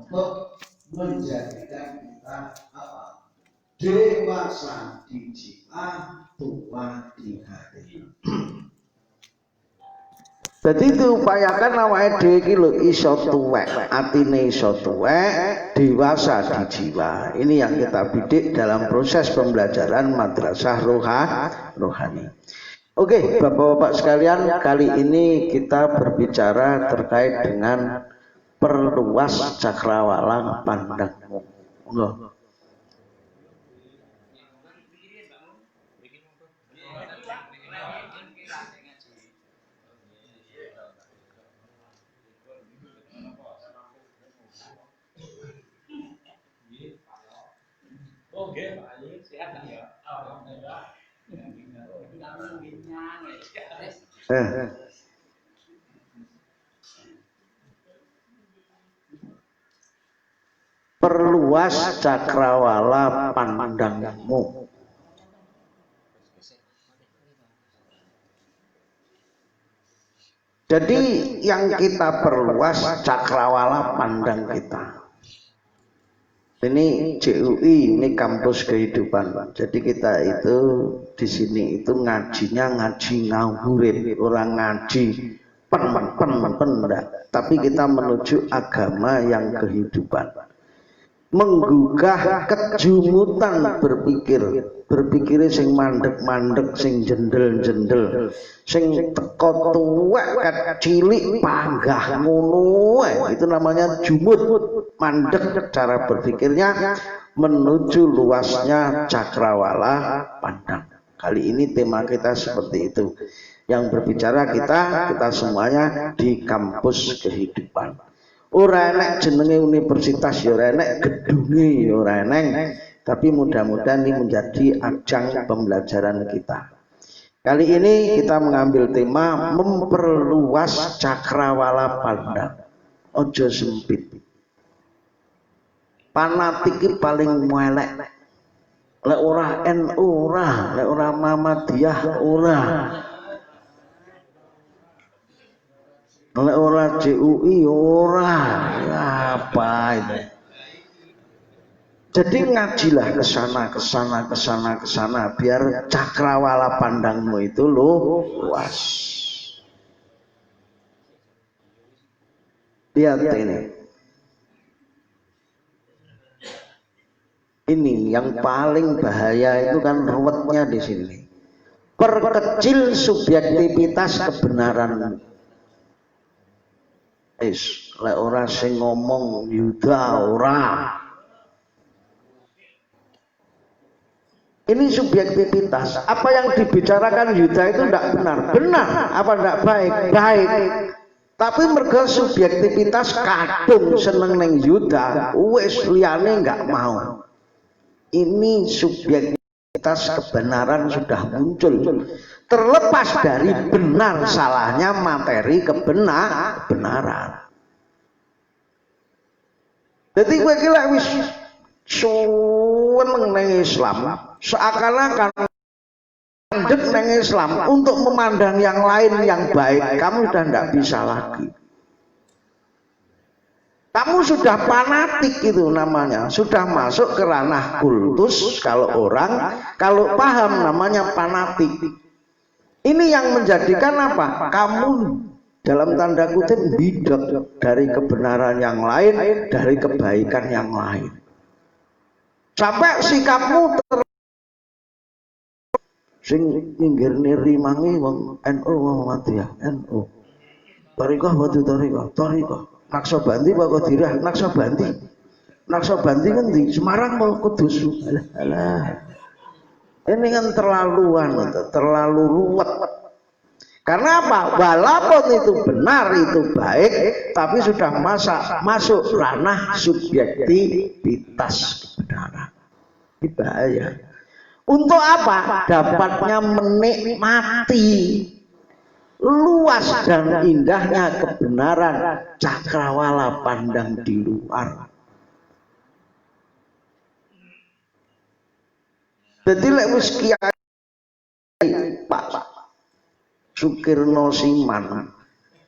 untuk menjadikan kita apa? Dewasa di jiwa, tua di hati. Jadi diupayakan awake dhewe iki lho iso tuwek, atine iso tuwek, dewasa di jiwa. Ini yang kita bidik dalam proses pembelajaran madrasah rohani. Oke, Bapak-bapak sekalian, kali ini kita berbicara terkait dengan perluas cakrawala pandangmu. Loh. Perluas cakrawala pandangmu. Jadi yang kita perluas cakrawala pandang kita. Ini CUI, ini kampus kehidupan. Jadi kita itu di sini itu ngajinya ngaji ngaburit, orang ngaji enggak. Tapi kita menuju agama yang kehidupan. Menggugah kejumutan berpikir sing mandek-mandek, sing jendel-jendel, sing teko tuwek kat cilik panggah ngono, itu namanya jumut, mandek cara berpikirnya menuju luasnya cakrawala pandang. Kali ini tema kita seperti itu. Yang berbicara kita semuanya di kampus kehidupan. Ora enek jenenge universitas, ya ora enek gedunge, ya ora enek, tapi mudah-mudahan ini menjadi ajang pembelajaran kita. Kali ini kita mengambil tema memperluas cakrawala pandang. Ojo sempit. Fanatik paling muelek. Lek ora NU ora, lek ora Muhammadiyah ora. Oleh orang CUI orang apa itu? Jadi ngajilah ke sana biar cakrawala pandangmu itu luas. Lihat ini. Ini yang paling bahaya itu kan ruwetnya di sini. Perkecil subjektivitas kebenaran. Lek ora sing ngomong Yuda ora. Ini subjektivitas. Apa yang dibicarakan Yuda itu tidak benar. Benar. Apa tidak baik? Baik. Tapi mergo subjektivitas kadung seneng neng Yuda, wis liyane enggak mau. Ini subjektivitas kebenaran sudah muncul. Terlepas dari benar salahnya materi kebenaran. Jadi gue kira wis suweneng nang Islam, seakan-akan mandek nang Islam untuk memandang yang lain yang baik, kamu sudah tidak bisa lagi. Kamu sudah fanatik itu namanya, sudah masuk ke ranah kultus kalau paham namanya fanatik. Ini yang menjadikan apa? Kamu dalam tanda kutip bidok dari kebenaran yang lain, dari kebaikan yang lain. Sampai sikapmu sing minggir niri mangi wong NU Muhammadiyah, NU. Thariqah watu thariqah. Naksabanti apa Qadiriyah? Naksabanti ngendi? Semarang mau Kudus. Alah. Ini kan terlalu ruwet. Karena apa? Walaupun itu benar, itu baik, tapi sudah masuk ranah subjektivitas kebenaran. Ini bahaya. Untuk apa? Dapatnya menikmati luas dan indahnya kebenaran cakrawala pandang di luar. Jadi lek wis Kiai Pak Sukirno Siman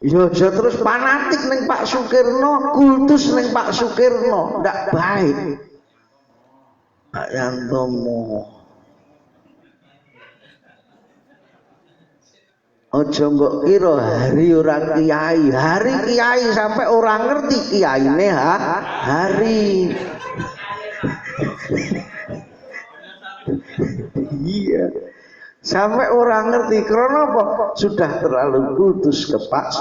Ya terus fanatik ning Pak Sukirno, kultus ning Pak Sukirno, ndak baik. Pak Yantomo. Aja mbok kira hari ora kiai, hari kiai sampai orang ngerti kiyaine hari. Iya. Sampai orang ngerti karena apa? Sudah terlalu kultus ke Pak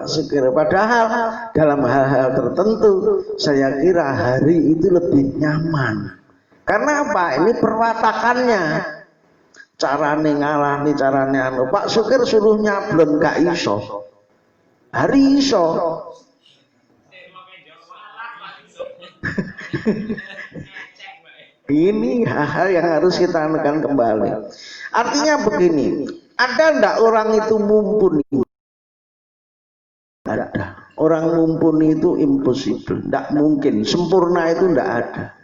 Sukir. Padahal dalam hal-hal tertentu saya kira hari itu lebih nyaman. Karena apa? Ini perwatakannya. Carane ngalahni, carane anu. Pak Sukir suruh nyablon gak iso. Hari iso. Ini hal-hal yang harus kita anukan kembali. Artinya begini, ada ndak orang itu mumpuni? Ada. Orang mumpuni itu impossible, ndak mungkin. Sempurna itu ndak ada.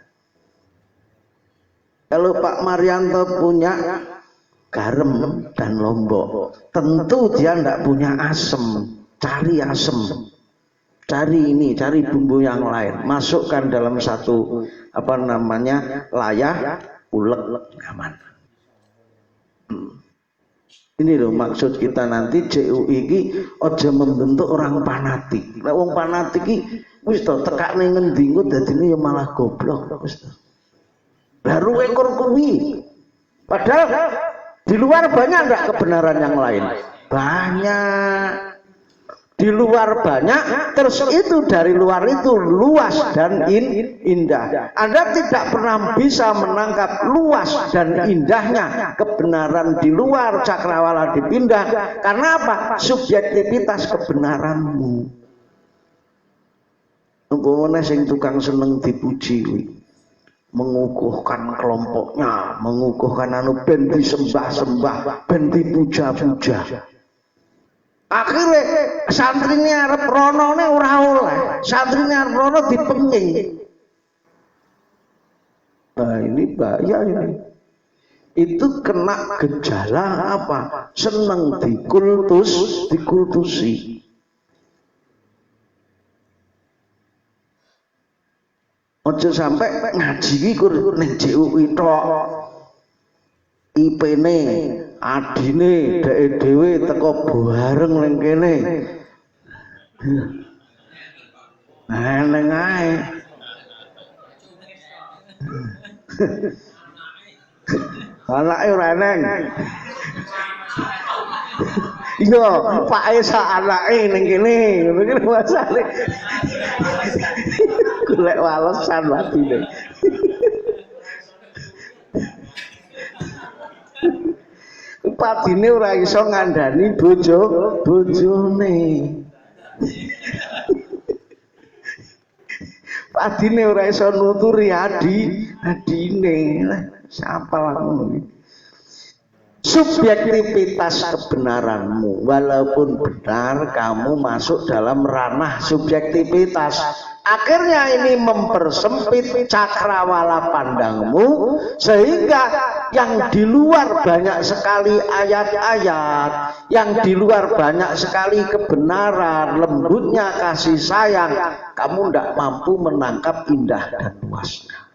Kalau Pak Marianto punya garam dan lombok, tentu dia ndak punya asem. Cari asem. Cari ini, cari bumbu yang lain, masukkan dalam satu layah, ulek aman. Ini loh maksud kita nanti CUI ini aja membentuk orang fanatik. Nek wong fanatik iki wis to tekane ngendi engko dadine ya malah goblok wis to. Baru ekor kuwi. Padahal di luar banyak enggak kebenaran yang lain? Banyak. Di luar banyak, terus itu dari luar itu luas dan indah. Anda tidak pernah bisa menangkap luas dan indahnya kebenaran di luar cakrawala dipindah. Karena apa? Subjektivitas kebenaranmu. Umpamane sing tukang seneng dipuji, mengukuhkan kelompoknya, mengukuhkan anu ben disembah-sembah, ben dipuja-puja. Akhirnya santrinya arep rono ne ora oleh, santrinya arep rono dipenging. Nah ini bahaya ini. Itu kena gejala apa? Seneng dikultusi. Ojo sampai ngaji iki kur ning JUI tok. IP-ne, adine, dhek dhewe teko bareng ning kene. Neng ae. Anake ora neng. Iya, Pak Esa anake ning kene, ngono ki masale. Golek walesan batine. Padine ora iso ngandani bojone. Padine ora iso nuturi adine. Siapa ngono. Subjektivitas kebenaranmu, walaupun benar kamu masuk dalam ranah subjektivitas. Akhirnya ini mempersempit cakrawala pandangmu, sehingga yang di luar banyak sekali ayat-ayat, yang di luar banyak sekali kebenaran, lembutnya kasih sayang, kamu tidak mampu menangkap indah dan luasnya.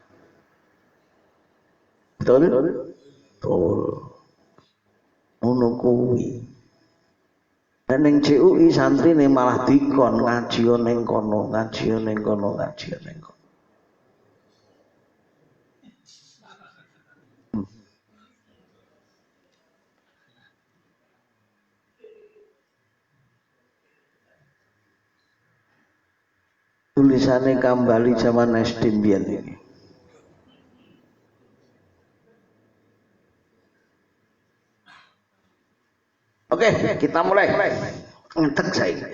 Betul? Betul. Ngono kuwi. Ning CUI santri ne malah dikon ngaji ning kono, ngaji ning kono. Tulisannya kembali zaman SD mbiyen ini. Oke, kita mulai. Ngetek saya.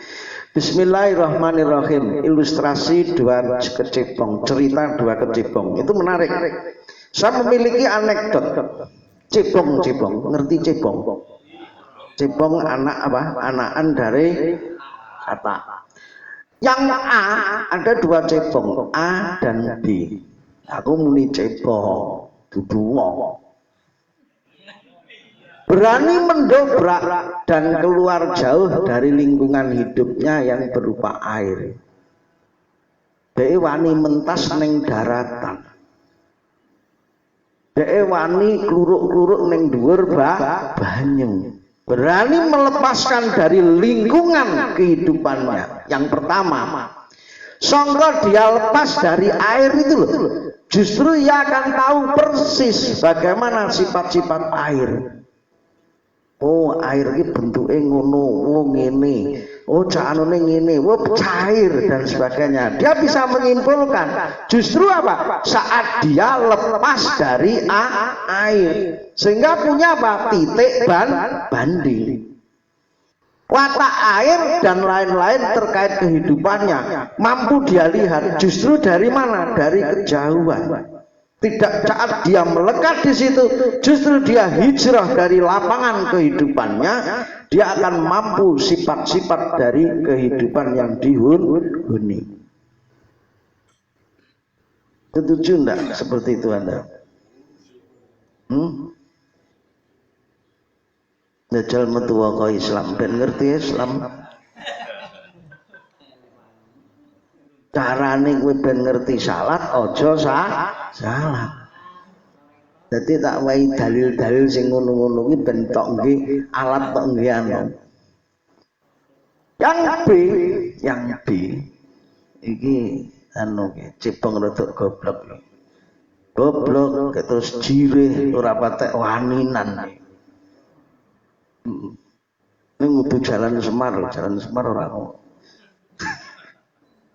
Bismillahirrahmanirrahim. Ilustrasi dua kecebong, cerita dua kecebong. Itu menarik. Saya memiliki anekdot. Cebong, ngerti cebong? Cebong anak apa? Anakan dari kata. Yang A ada dua cebong, A dan B. Aku muni cebong, dudu wong. B berani mendobrak dan keluar jauh dari lingkungan hidupnya yang berupa air. Dhek wani mentas ning daratan. Dhek wani kluruk-kluruk ning dhuwur banyu. Berani melepaskan dari lingkungan kehidupannya. Yang pertama, sangka dia lepas dari air itu loh. Justru ia akan tahu persis bagaimana sifat-sifat air. Oh, air ini bentuknya ngono, oh ngene, oh canone ngene, oh cair dan sebagainya. Dia bisa menyimpulkan. Justru apa? Saat dia lepas dari air, sehingga punya apa? Titik banding. Watak air dan lain-lain terkait kehidupannya mampu dia lihat justru dari mana? Dari kejauhan. Tidak saat dia melekat di situ, justru dia hijrah dari lapangan kehidupannya, dia akan mampu sifat-sifat dari kehidupan yang dihuni. Setuju enggak seperti itu Anda? Dajjal metu waka Islam, ben ngerti Islam. Carane kowe ben ngerti salat, aja salat. Dadi tak wae dalil-dalil sing ngono-ngono kuwi ben tok nggih alat tok nggih anu. Yang B iki anu ki cebong rodok goblok. Goblok terus jireh ora patek waninan. Ini ngudu jalan Semar ora ngono.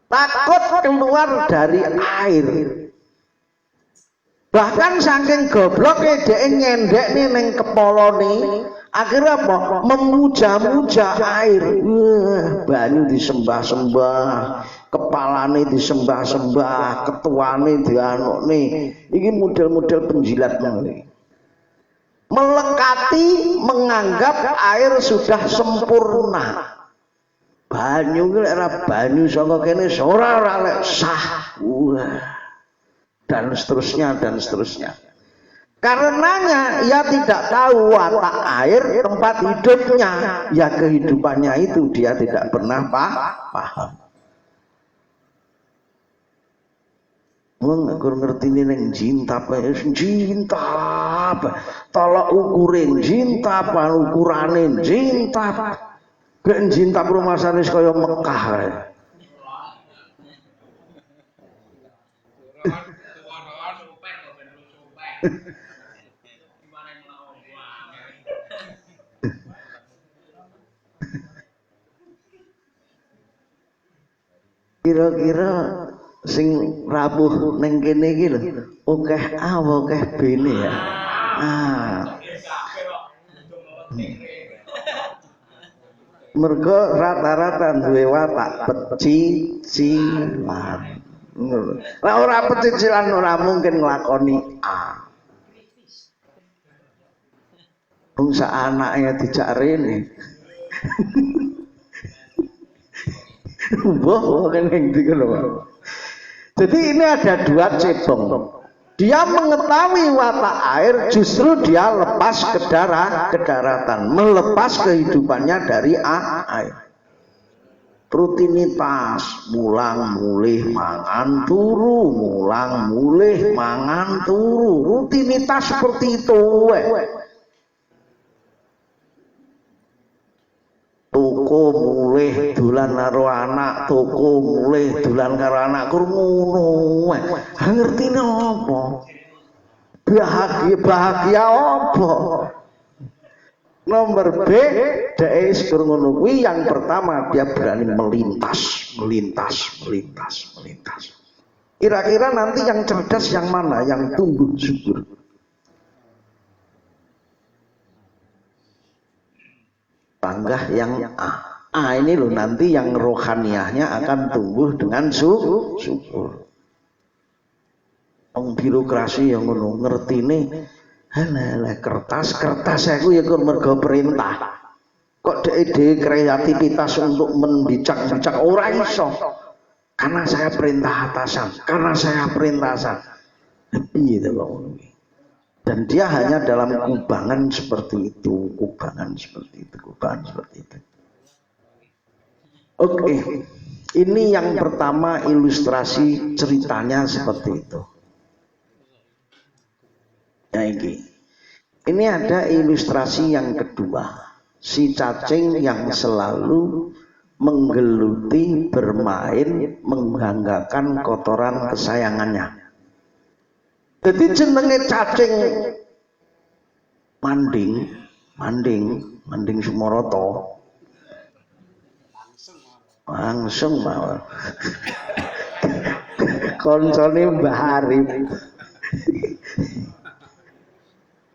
Takut keluar dari air. Bahkan saking gobloknya dia nyendek nih neng kepolone, akhirnya apa? Memuja-muja air. Banyu disembah-sembah, kepalane disembah-sembah, ketuane dianokne. Ini model-model penjilat nih. Melekati menganggap air sudah sempurna. Banyu ki lek banyu saka kene ora lek sah. Dan seterusnya. Karenanya ia tidak tahu watak air tempat hidupnya. Ya kehidupannya itu dia tidak pernah paham. Wong nek ngerti ning jintap, tolak ukurin jintap, ukurane jintap. Gek jintap rumah sanis kaya Mekah kae. Kira-kira sing rabuh ning kene iki lho, akeh A akeh B-ne ya. Mergo rata-rata duwe watak pecicilan. Lah ora pecicilan ora mungkin nglakoni A. Wong sak anake dijak rene. Mbah ning ndi ngono. Jadi ini ada dua cebong. Dia mengetahui watak air, justru dia lepas ke daratan, melepas kehidupannya dari air. Rutinitas, mulang mulih mangan turu, mulang mulih mangan turu. Rutinitas seperti itu. Toko mulih dolan karo anak, toko mulih dolan karo anak ngono. Ngertine apa? Bahagia apa? Nomor B, dhek sekur ngono kuwi yang pertama dia berani melintas. Kira-kira nanti yang cerdas yang mana? Yang tumbuh subur. Panggah yang A ini loh nanti yang rohaniahnya akan tumbuh dengan subur. Wong birokrasi yang ngono ngertine kertas aku ya mergo perintah. Kok dhek kreativitas untuk membicak-bicak ora iso. Karena saya perintah atasan. Piye to kok ngono. dan dia hanya dalam kubangan seperti itu, kubangan seperti itu, kubangan seperti itu. Oke, ini yang pertama ilustrasi ceritanya seperti itu. Ya, ini ada ilustrasi yang kedua, si cacing yang selalu menggeluti, bermain, mengganggakan kotoran kesayangannya. Jadi jenenge cacing manding Sumoroto. Langsung mawon. Koncone Mbah Arif.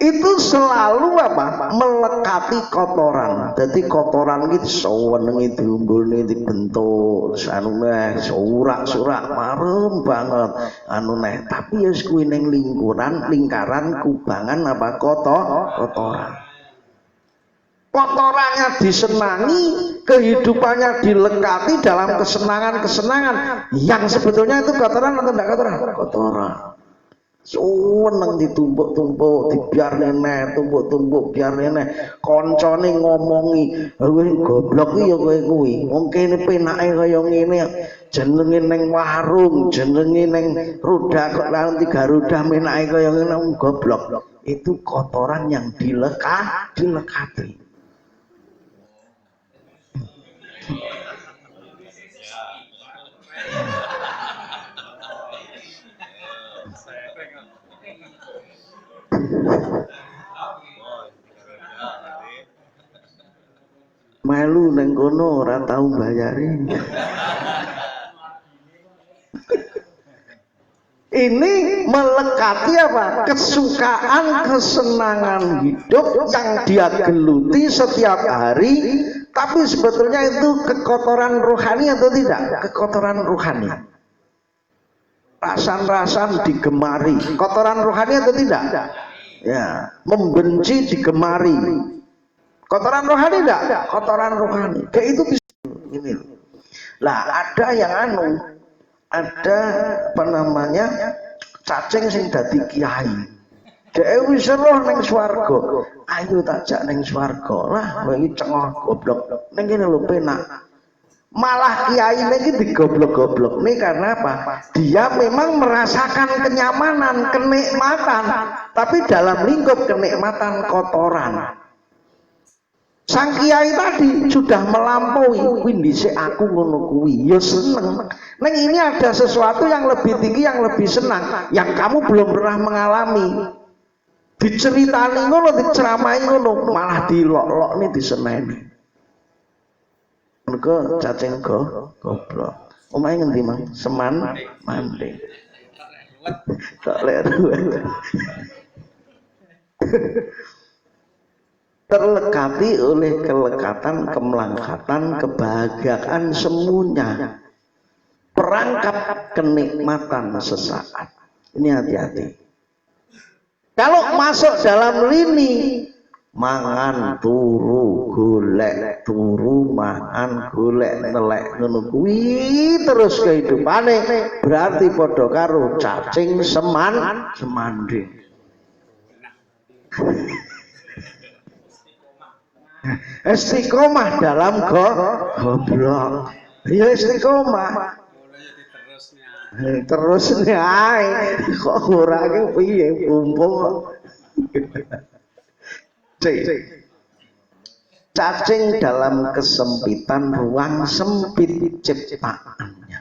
Itu selalu apa? Melekati kotoran. Jadi kotoran iki senenge diumbulne dibentuk, anu neh surak-surak marem banget anu neh. Tapi ya kuwi ning lingkaran kubangan apa kotoran. Kotorannya disenangi, kehidupannya dilekati dalam kesenangan-kesenangan yang sebetulnya itu kotoran atau tidak kotoran? Kotoran. Seneng ditumpuk-tumpuk, dibiarne neh, tumpuk-tumpuk biarne neh. Koncone ngomongi, "Kowe goblok ya kowe kuwi. Wong kene penake kaya ngene. Jenenge ning warung, jenenge ning roda kok nanti Garuda menake kaya ngene goblok." Itu kotoran yang dilekati. Melu neng kono ora tau bayarin. Ini melekati apa? Kesukaan, kesenangan hidup yang dia geluti setiap hari, tapi sebetulnya itu kekotoran rohani atau tidak? Kekotoran rohani. Rasan-rasan digemari, kotoran rohani atau tidak? Ya, membenci digemari. Kotoran rohani enggak? Kotoran rohani. Kayak itu bisa ini. Lah, ada yang ada apa namanya? Cacing sing dadi kiai. Dhek wis roh ning swarga. Ayo tak jak ning swarga. Lah, kowe iki cengok goblok. Ning kene lho penak. Malah kiai ini digoblok-goblok nih karena apa? Dia memang merasakan kenyamanan, kenikmatan, tapi dalam lingkup kenikmatan kotoran. Sang kiai tadi sudah melampaui, windise aku ngono kuwi, ya seneng. Neng ini ada sesuatu yang lebih tinggi, yang lebih senang, yang kamu belum pernah mengalami. Diceritani ngono, diceramai ngono, malah dilok-lok nih diseneni. Mereka cacing goblok. Omahe ngendi Mang? Seman Manding. Tak leru. Terlekati oleh kelekatan, kemelangkatan, kebahagiaan semuanya. Perangkap kenikmatan sesaat. Ini hati-hati. Kalau masuk dalam lini mangan turu golek turu mangan golek nelek ngono kuwi terus kehidupane berarti padha karo cacing semanding. Istiqomah dalam goblok. Ya istiqomah. Terusnya ae kok ora ki piye bumbung. Cacing dalam kesempitan ruang sempit ciptaannya.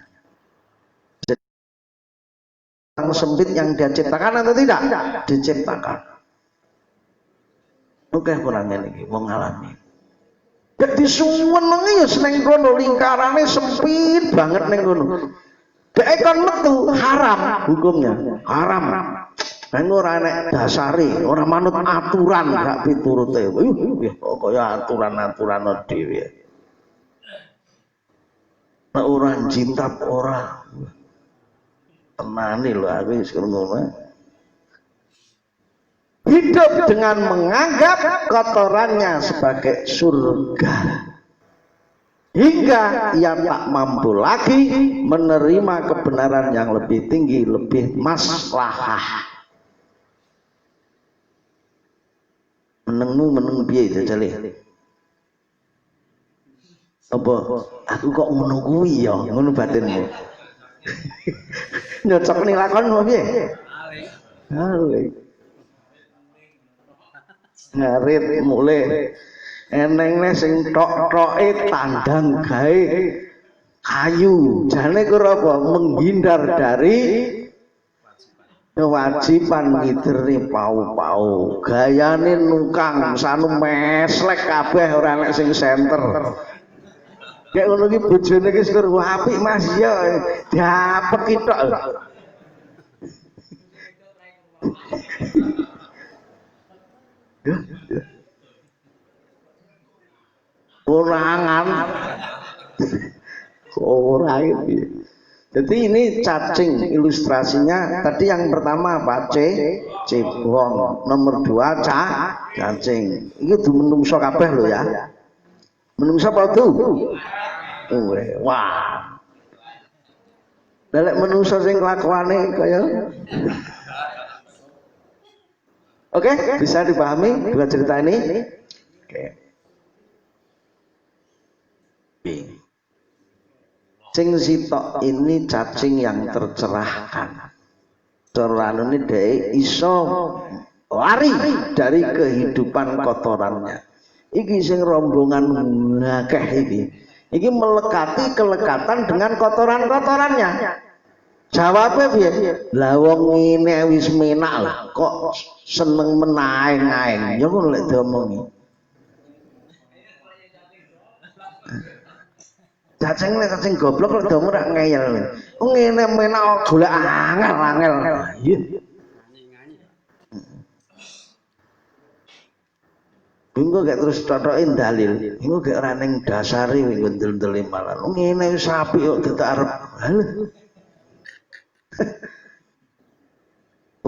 Ruang sempit yang dia ciptakan atau tidak? Diciptakan. Oke, kurangnya lagi mau ngalami. Jadi suwenenge ya seneng kono lingkarane sempit banget neng kono. Dek kon metu haram hukumnya. Haram. Kan ora nek dasare, ora manut aturan gak piturute. Kaya aturan-aturan dhewe. Nek ora jintab ora. Tenane lho aku wis ngono. Hidup dengan menganggap kotorannya sebagai surga. Hingga ia tak mampu lagi menerima kebenaran yang lebih tinggi, lebih maslahah. Menengmu meneng piye jajale? Apa aku kok ngono kuwi ya, ngono batinmu. Nyocok ning lakon apa piye? Hale. Ngarit mulai eneng sing tok-toke tandang gawe kayu. Jane kira apa? Menghindar dari kewajiban ngideri pau-pau. Gayane nungkang sanu meslek kabeh ora enek sing senter. Kayak ngono iki bojone iki syukur apik Mas ya. Dapet ki tok. Kurangan orang ini. Jadi ini cacing ilustrasinya. Tadi yang pertama apa? Cebong. Nomor 2 cacing. Ini tuh menungso kabeh lo ya. Menungso apa tuh? Wah. Lelek menungso sing kelakuane kaya. Oke, bisa dipahami dua cerita ini? Oke. Sing sitok ini cacing yang tercerahkan. Cerahane dhek iso lari dari kehidupan kotorannya. Iki sing rombongan akeh iki. Iki melekati kelekatan dengan kotoran-kotorannya. Jawabnya piye? Lah wong ngene wis menak lah, kok seneng menaeng-aeng. Ya ngono lek diomongi. Cacing goblok lek domo rak ngeyel. Wong ngene menak golek angel-angel. Iya. Engko gak terus cocokin dalil. Engko gak ora ning dasare engko ndel-ndel malah. Wong ngene wis apik kok tetek arep. Halah.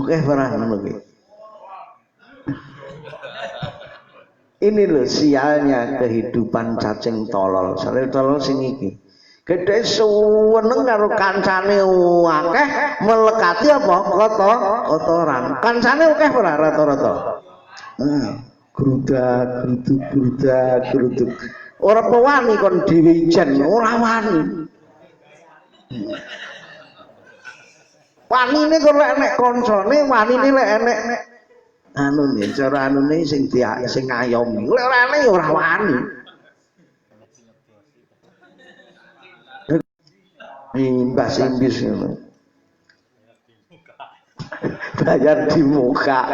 Oke, barang ngono iki. Ini loh sialnya kehidupan cacing tolol. Sale tolol sing iki. Gedhe suweneng karo kancane akeh melekati apa? Kotoran. Kancane akeh ora rata-rata. Grudak. Ora pewani kon dhewe ijen, ora wani. Wanine kok lek nek kancane, wanine lek enek anune, cara anune sing ngayomi. Lek ora enek ya ora wani. Imbas imbis ngono. Bayar di muka.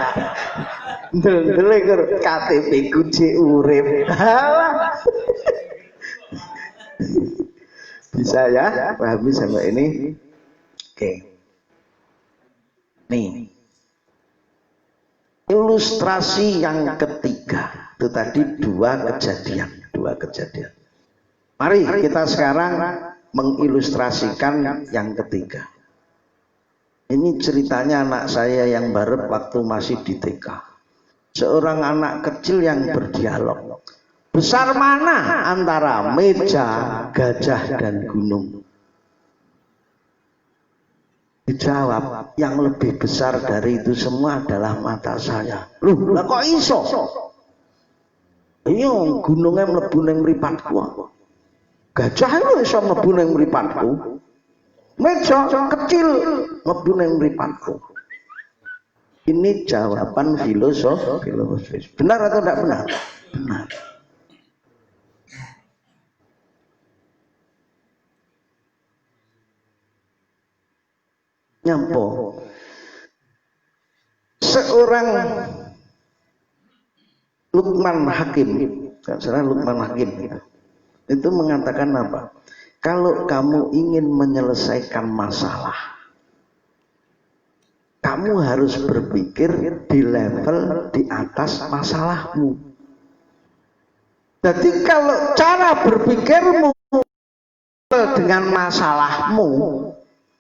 Ndel-ndele karo KTP ku jek urip. Bisa ya? Pahami sampai ini? Oke. Nih. Ilustrasi yang ketiga. Itu tadi dua kejadian. Mari kita sekarang mengilustrasikan yang ketiga. Ini ceritanya anak saya yang baru waktu masih di TK. Seorang anak kecil yang berdialog. Besar mana antara meja, gajah, dan gunung? Dijawab, yang lebih besar dari itu semua adalah mata saya. Loh, lah kok iso? Iya, gunungnya mlebu ning mripatku. Gajah itu iso mlebu ning mripatku. Meja kecil mlebu ning mripatku. Ini jawaban filosofis. Benar atau tidak benar? Benar. Nyampo. Seorang Luqman Hakim, itu mengatakan apa? Kalau kamu ingin menyelesaikan masalah, kamu harus berpikir di level di atas masalahmu. Jadi kalau cara berpikirmu dengan masalahmu,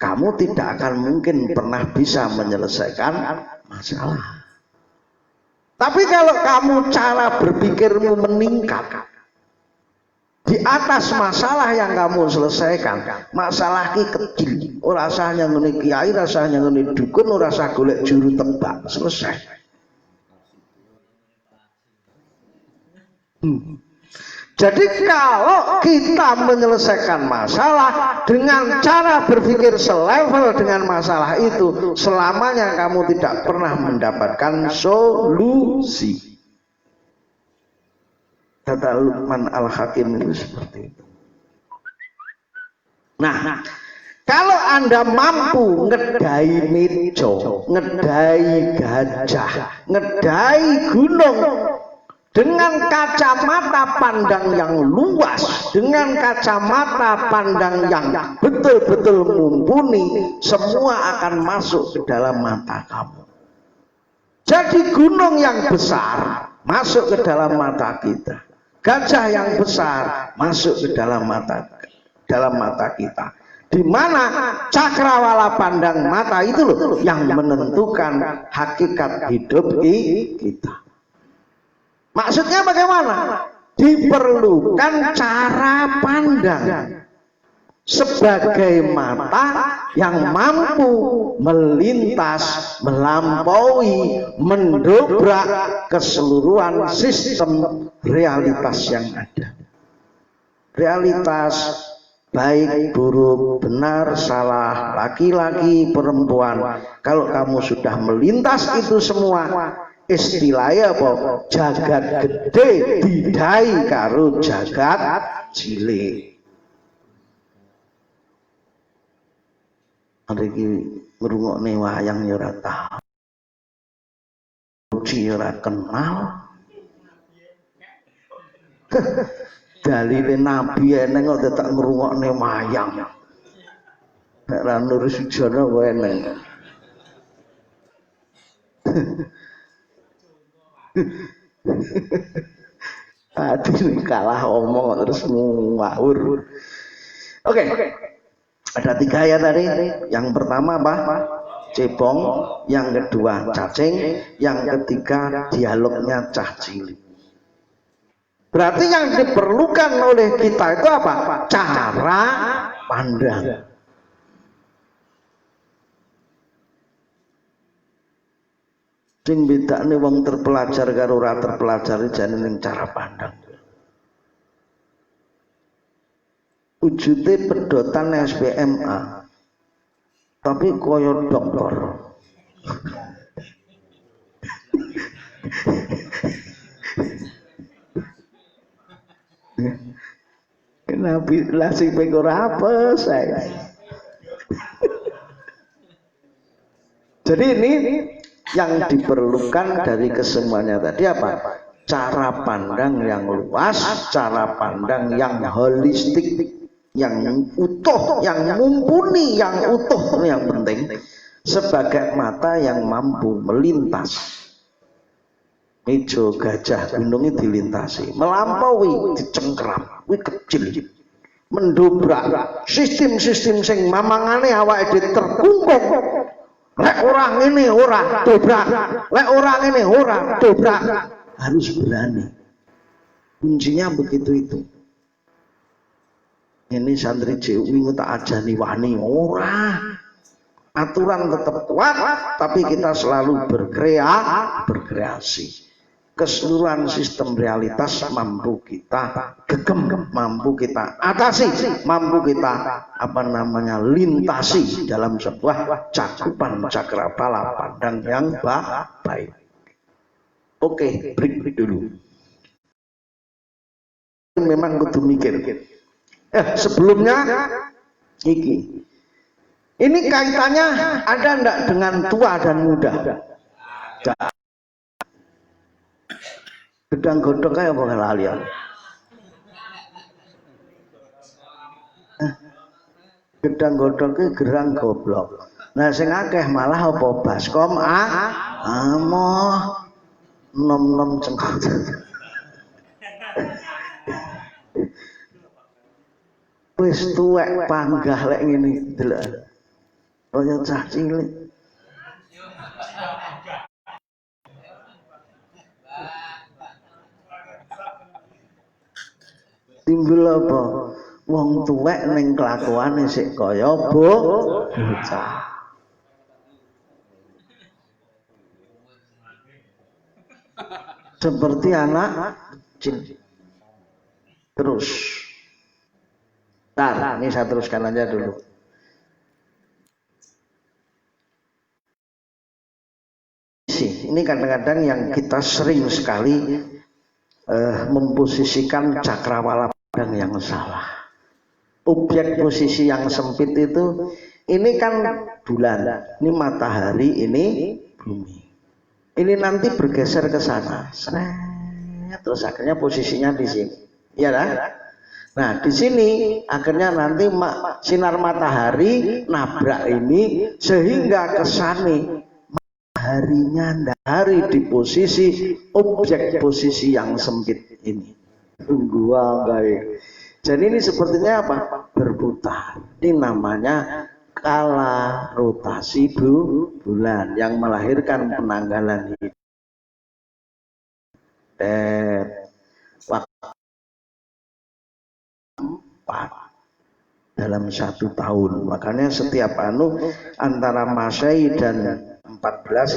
kamu tidak akan mungkin pernah bisa menyelesaikan masalah. Tapi kalau kamu cara berpikirmu meningkat di atas masalah yang kamu selesaikan, masalah ki kecil, ora usah nyangone kiai, ora usah nyangone dukun, ora usah golek juru tebak, selesai. Jadi kalau kita menyelesaikan masalah dengan cara berpikir selevel dengan masalah itu, selamanya kamu tidak pernah mendapatkan solusi. Kata Luqman Al-Hakim itu seperti itu. Nah, kalau Anda mampu ngedai mejo, ngedai gajah, ngedai gunung dengan kacamata pandang yang luas, dengan kacamata pandang yang betul-betul mumpuni, semua akan masuk ke dalam mata kamu. Jadi gunung yang besar masuk ke dalam mata kita, gajah yang besar masuk ke dalam mata kita. Di mana cakrawala pandang mata itu loh yang menentukan hakikat hidup kita. Maksudnya bagaimana? Diperlukan cara pandang sebagai mata yang mampu melintas, melampaui, mendobrak keseluruhan sistem realitas yang ada. Realitas baik, buruk, benar, salah, laki-laki, perempuan. Kalau kamu sudah melintas itu semua, istilahnya apa? Jagat gede didai karo jagat cilik. Hari ini ngrungokne wayang ya ora tahu, ya ora kenal. Dalile nabi eneng kok tetep ngrungokne wayang. Nek ra Nur Sujono kok eneng. Aduh, kalah omong terus ngawur. Oke. Ada 3 ya tadi. Yang pertama apa? Cebong, yang kedua cacing, yang ketiga dialognya cah cilik. Berarti yang diperlukan oleh kita itu apa? Cara pandang. Sing bedane wong terpelajar karo ora terpelajar jane ning cara pandang. Wujude pedotan SPMA. Tapi koyo dokter. Kenapa lah sing pengor apa saya? Jadi ini yang diperlukan dari kesemuanya tadi apa? Cara pandang yang luas, cara pandang yang holistik, yang utuh, yang mumpuni, yang utuh yang penting sebagai mata yang mampu melintas. Mejo gajah gunungnya dilintasi, melampaui, dicengkram, wih kecil, mendobrak sistem-sistem sing mamangane awake dhewe terkungkung. Lek orang ini ora dobrak, lek orang ini ora dobrak, harus berani. Kuncinya begitu itu. Ini santri JUI tak ajani wani ora. Aturan tetap kuat, tapi kita selalu berkreasi. Keseluruhan sistem realitas mampu kita gegem, mampu kita atasi, mampu kita lintasi dalam sebuah cakupan cakrawala pandang yang baik. Oke, break dulu. Memang kudu mikir. Sebelumnya ini kaitannya ada enggak dengan tua dan muda? Gedang godhong kayak apa lalian? Gedang godhong ke gerang goblok. Nah sing akeh malah apa baskom amoh nom cengkok. Wis tuwek panggah lek ngene delok. Kaya cah cilik. Timbul apa? Wong tuwek ning kelakuane sik kaya bocah. Seperti anak kecil. Terus. Nah, ini saya teruskan aja dulu. Ini kadang-kadang yang kita sering sekali memposisikan cakrawala pandang yang salah. Objek posisi yang sempit itu, ini kan bulan, ini matahari, ini bumi. Ini nanti bergeser ke sana, terus akhirnya posisinya di sini, ya kan? Nah di sini akhirnya nanti sinar matahari nabrak ini sehingga kesane mataharinya dari di posisi objek posisi yang sempit ini. Gua guys. Jadi ini sepertinya apa? Berputar. Ini namanya kala rotasi bulan yang melahirkan penanggalan hidup. Waktu 4 dalam 1 tahun. Makanya setiap antara Masehi dan 14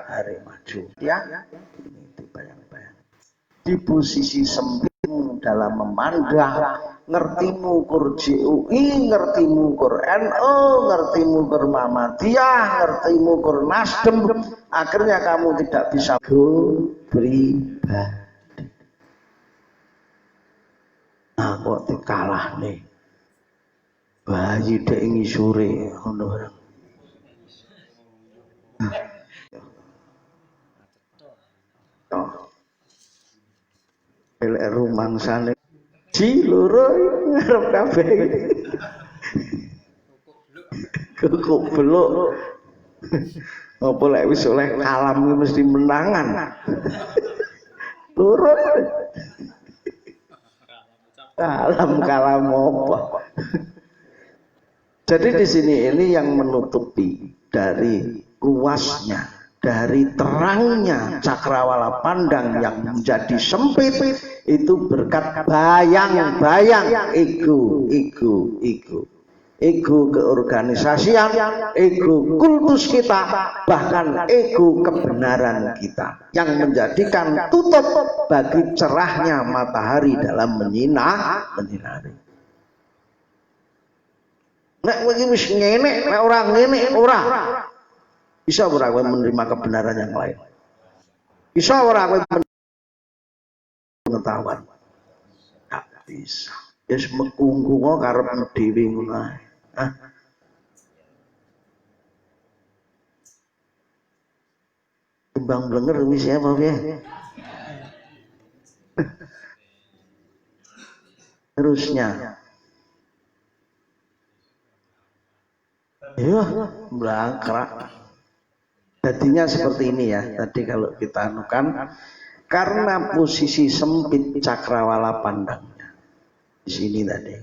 hari maju. Ya, ini dibayang-bayang. Di posisi sempit dalam memandang, ngertimu kur JUI, ngertimu kur NU, ngertimu kur Muhammadiyah, ngertimu kur Nasdem, akhirnya kamu tidak bisa go pribadi. Nah kok dikalah nih bayi dek ngisure ngono barang. Elek rumangsane ji loro ngarep kabeh. Kok beluk. Apa lek wis oleh kalam mesti menangan. Loro. Kalam apa? Jadi di sini ini yang menutupi dari luasnya, dari terangnya cakrawala pandang yang menjadi sempit itu berkat bayang-bayang ego keorganisasian, ego kultus kita, bahkan ego kebenaran kita yang menjadikan tutup bagi cerahnya matahari dalam menyinari. Nek kowe wis ngene, nek ora ngene ora. Bisa ora kowe menerima kebenaran yang lain? Bisa ora kowe pengetahuan? Tak bisa. Wis mekungku karep dhewe ngono ae. Hah? Timbang blenger wis ya apa piye? Terusnya iya, blangkrak. Jadinya seperti ini ya. Tadi kalau kita anukan, karena posisi sempit cakrawala pandangnya di sini tadi.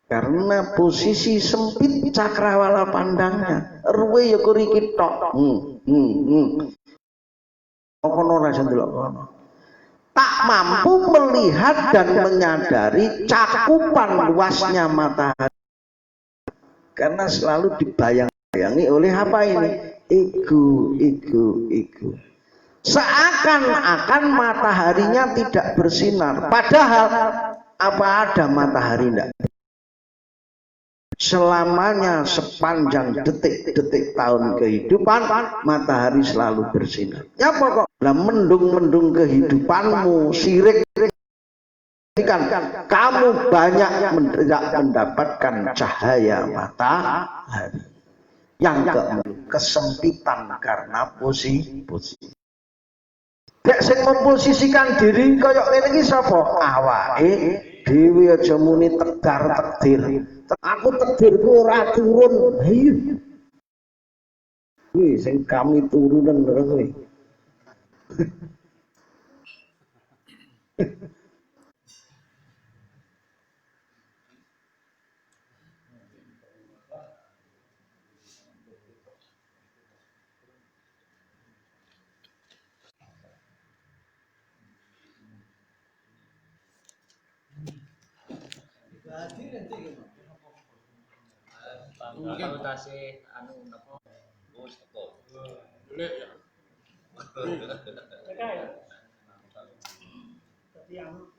Karena posisi sempit cakrawala pandangnya, ruwe ya kuriki tok. Kono ora ndelok kono. Tak mampu melihat dan menyadari cakupan luasnya matahari. Karena selalu dibayang-bayangi oleh apa ini? Ego. Seakan-akan mataharinya tidak bersinar. Padahal apa ada matahari enggak? Selamanya sepanjang detik-detik tahun kehidupan matahari selalu bersinar. Ya pokok lah mendung-mendung kehidupanmu sirik kan kamu banyak mendapatkan cahaya matahari. Yang kesempitan karena posisi. Dek sing memposisikan diri kaya ngene iki sapa? Awake dhewe aja muni tegar tekdir. Aku tekdirku ora turun. Iya. Kuwi sing kami turunan kowe. Mungkin tasih anu napa? Wis teko. Lek ya. Tapi anu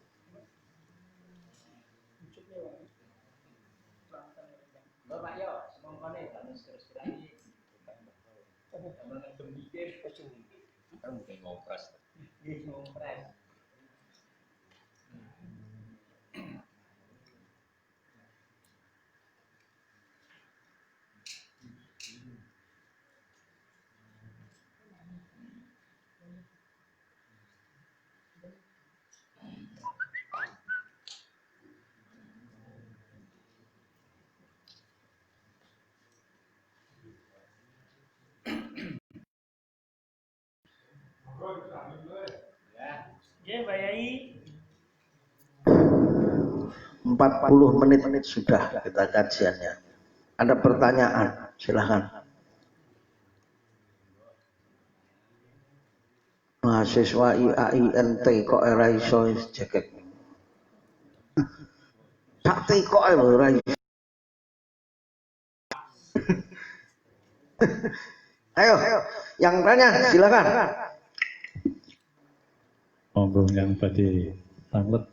Kan mungkin ngopres. Ya, Pak Yai. 40 menit sudah kita kajiannya. Ada pertanyaan? Silahkan. Mahasiswa IAINT kok era iso jaket. Tak kok ora iso. Ayo, yang tanya silakan. Monggo yang badhe tanglet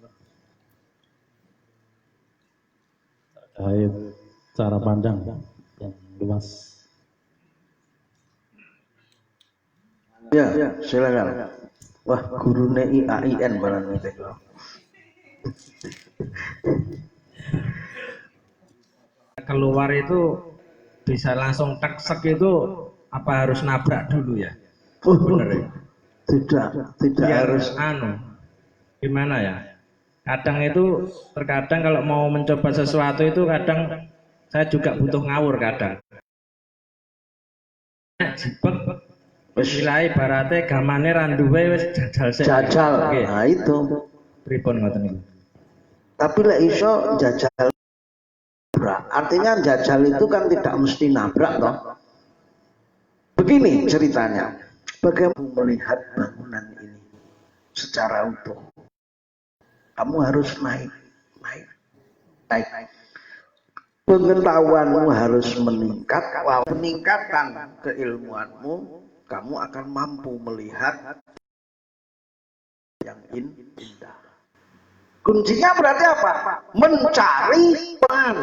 terkait cara pandang yang luas. Ya, silakan. Wah, gurune IAIN barang itu. Keluar itu bisa langsung teksek itu apa harus nabrak dulu ya? Bener ya? Tidak Biar harus. Gimana ya? Kadang itu terkadang kalau mau mencoba sesuatu itu kadang saya juga butuh ngawur kadang. Jibek nilai ibaratnya gamane randuwe wis jajal sik. Jajal. Nggih. Nah, itu. Pripun ngoten niku? Tapi lek iso jajal nabrak. Artinya jajal itu kan tidak mesti nabrak toh. Begini ceritanya. Bagaimana melihat bangunan ini secara utuh? Kamu harus naik. Pengetahuanmu harus meningkat. Wah, peningkatan keilmuanmu, kamu akan mampu melihat yang indah. Kuncinya berarti apa? Mencari peran.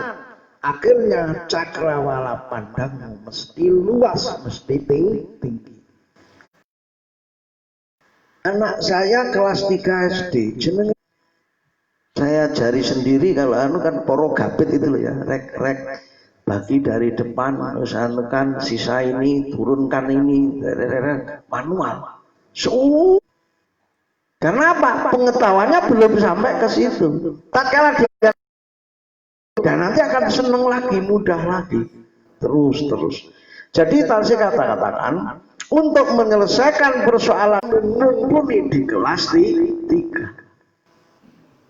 Akhirnya cakrawala pandangmu mesti luas, mesti tinggi. Anak saya kelas 3 SD, jenenge saya jari sendiri kalau anu kan poro gabit itu loh ya, rek bagi dari depan, terus anu kan sisa ini, turunkan ini, manual. Karena apa? Pengetahuannya belum sampai ke situ. Tak kalah dia dan nanti akan seneng lagi, mudah lagi, terus. Jadi tadi saya katakan untuk menyelesaikan persoalan mumpuni di kelas 3.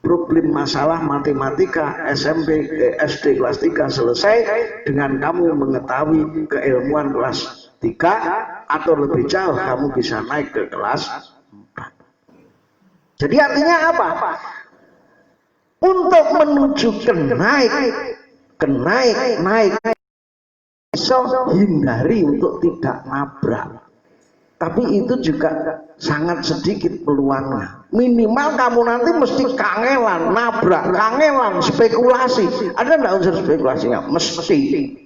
Problem masalah matematika SMP SD kelas 3 selesai dengan kamu mengetahui keilmuan kelas 3 atau lebih jauh kamu bisa naik ke kelas 4. Jadi artinya apa? Untuk menuju ke naik bisa hindari untuk tidak nabrak. Tapi itu juga sangat sedikit peluangnya. Minimal kamu nanti mesti kangelan, nabrak, kangelan, spekulasi. Ada enggak unsur spekulasinya? Mesti.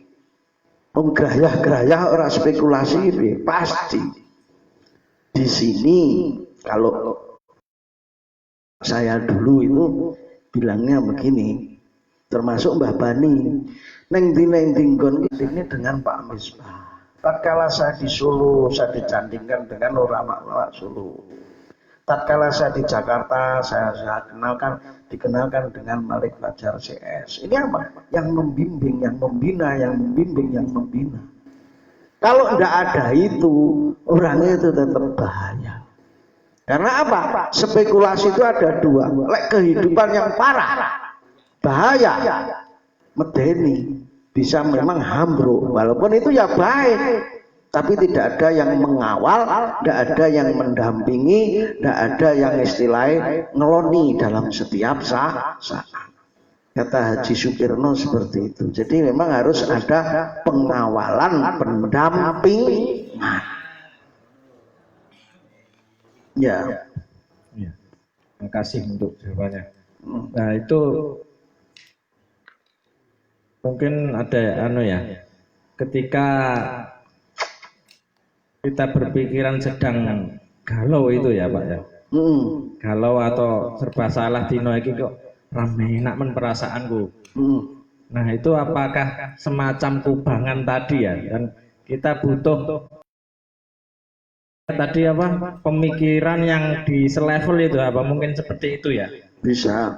Gerayah orang spekulasi itu pasti. Di sini kalau saya dulu itu bilangnya begini, termasuk Mbah Bani, neng dinggon ini dengan Pak Misbah. Tatkala saya di Solo, saya dicandingkan dengan ulama-ulama Solo. Tatkala saya di Jakarta, saya dikenalkan dengan Malik Fajar CS. Ini apa? Yang membimbing, yang membina, yang membimbing, yang membina. Kalau tidak ada itu, orangnya itu tetap bahaya. Karena apa? Spekulasi itu ada dua. Kehidupan yang parah, bahaya, medeni. Bisa memang hambruk, walaupun itu ya baik, tapi tidak ada yang mengawal, tidak ada yang mendampingi, tidak ada yang istilahnya ngeloni dalam setiap saat. Kata Haji Sukirno seperti itu. Jadi memang harus ada pengawalan, pendampingan. Ya. Terima kasih untuk jawabannya. Nah itu mungkin ada ketika kita berpikiran sedang galau itu ya Pak ya. Galau atau serba salah dino iki kok rame enak men perasaanku. Nah itu apakah semacam kubangan tadi ya? Dan kita butuh tadi apa pemikiran yang di selevel itu apa mungkin seperti itu ya? Bisa.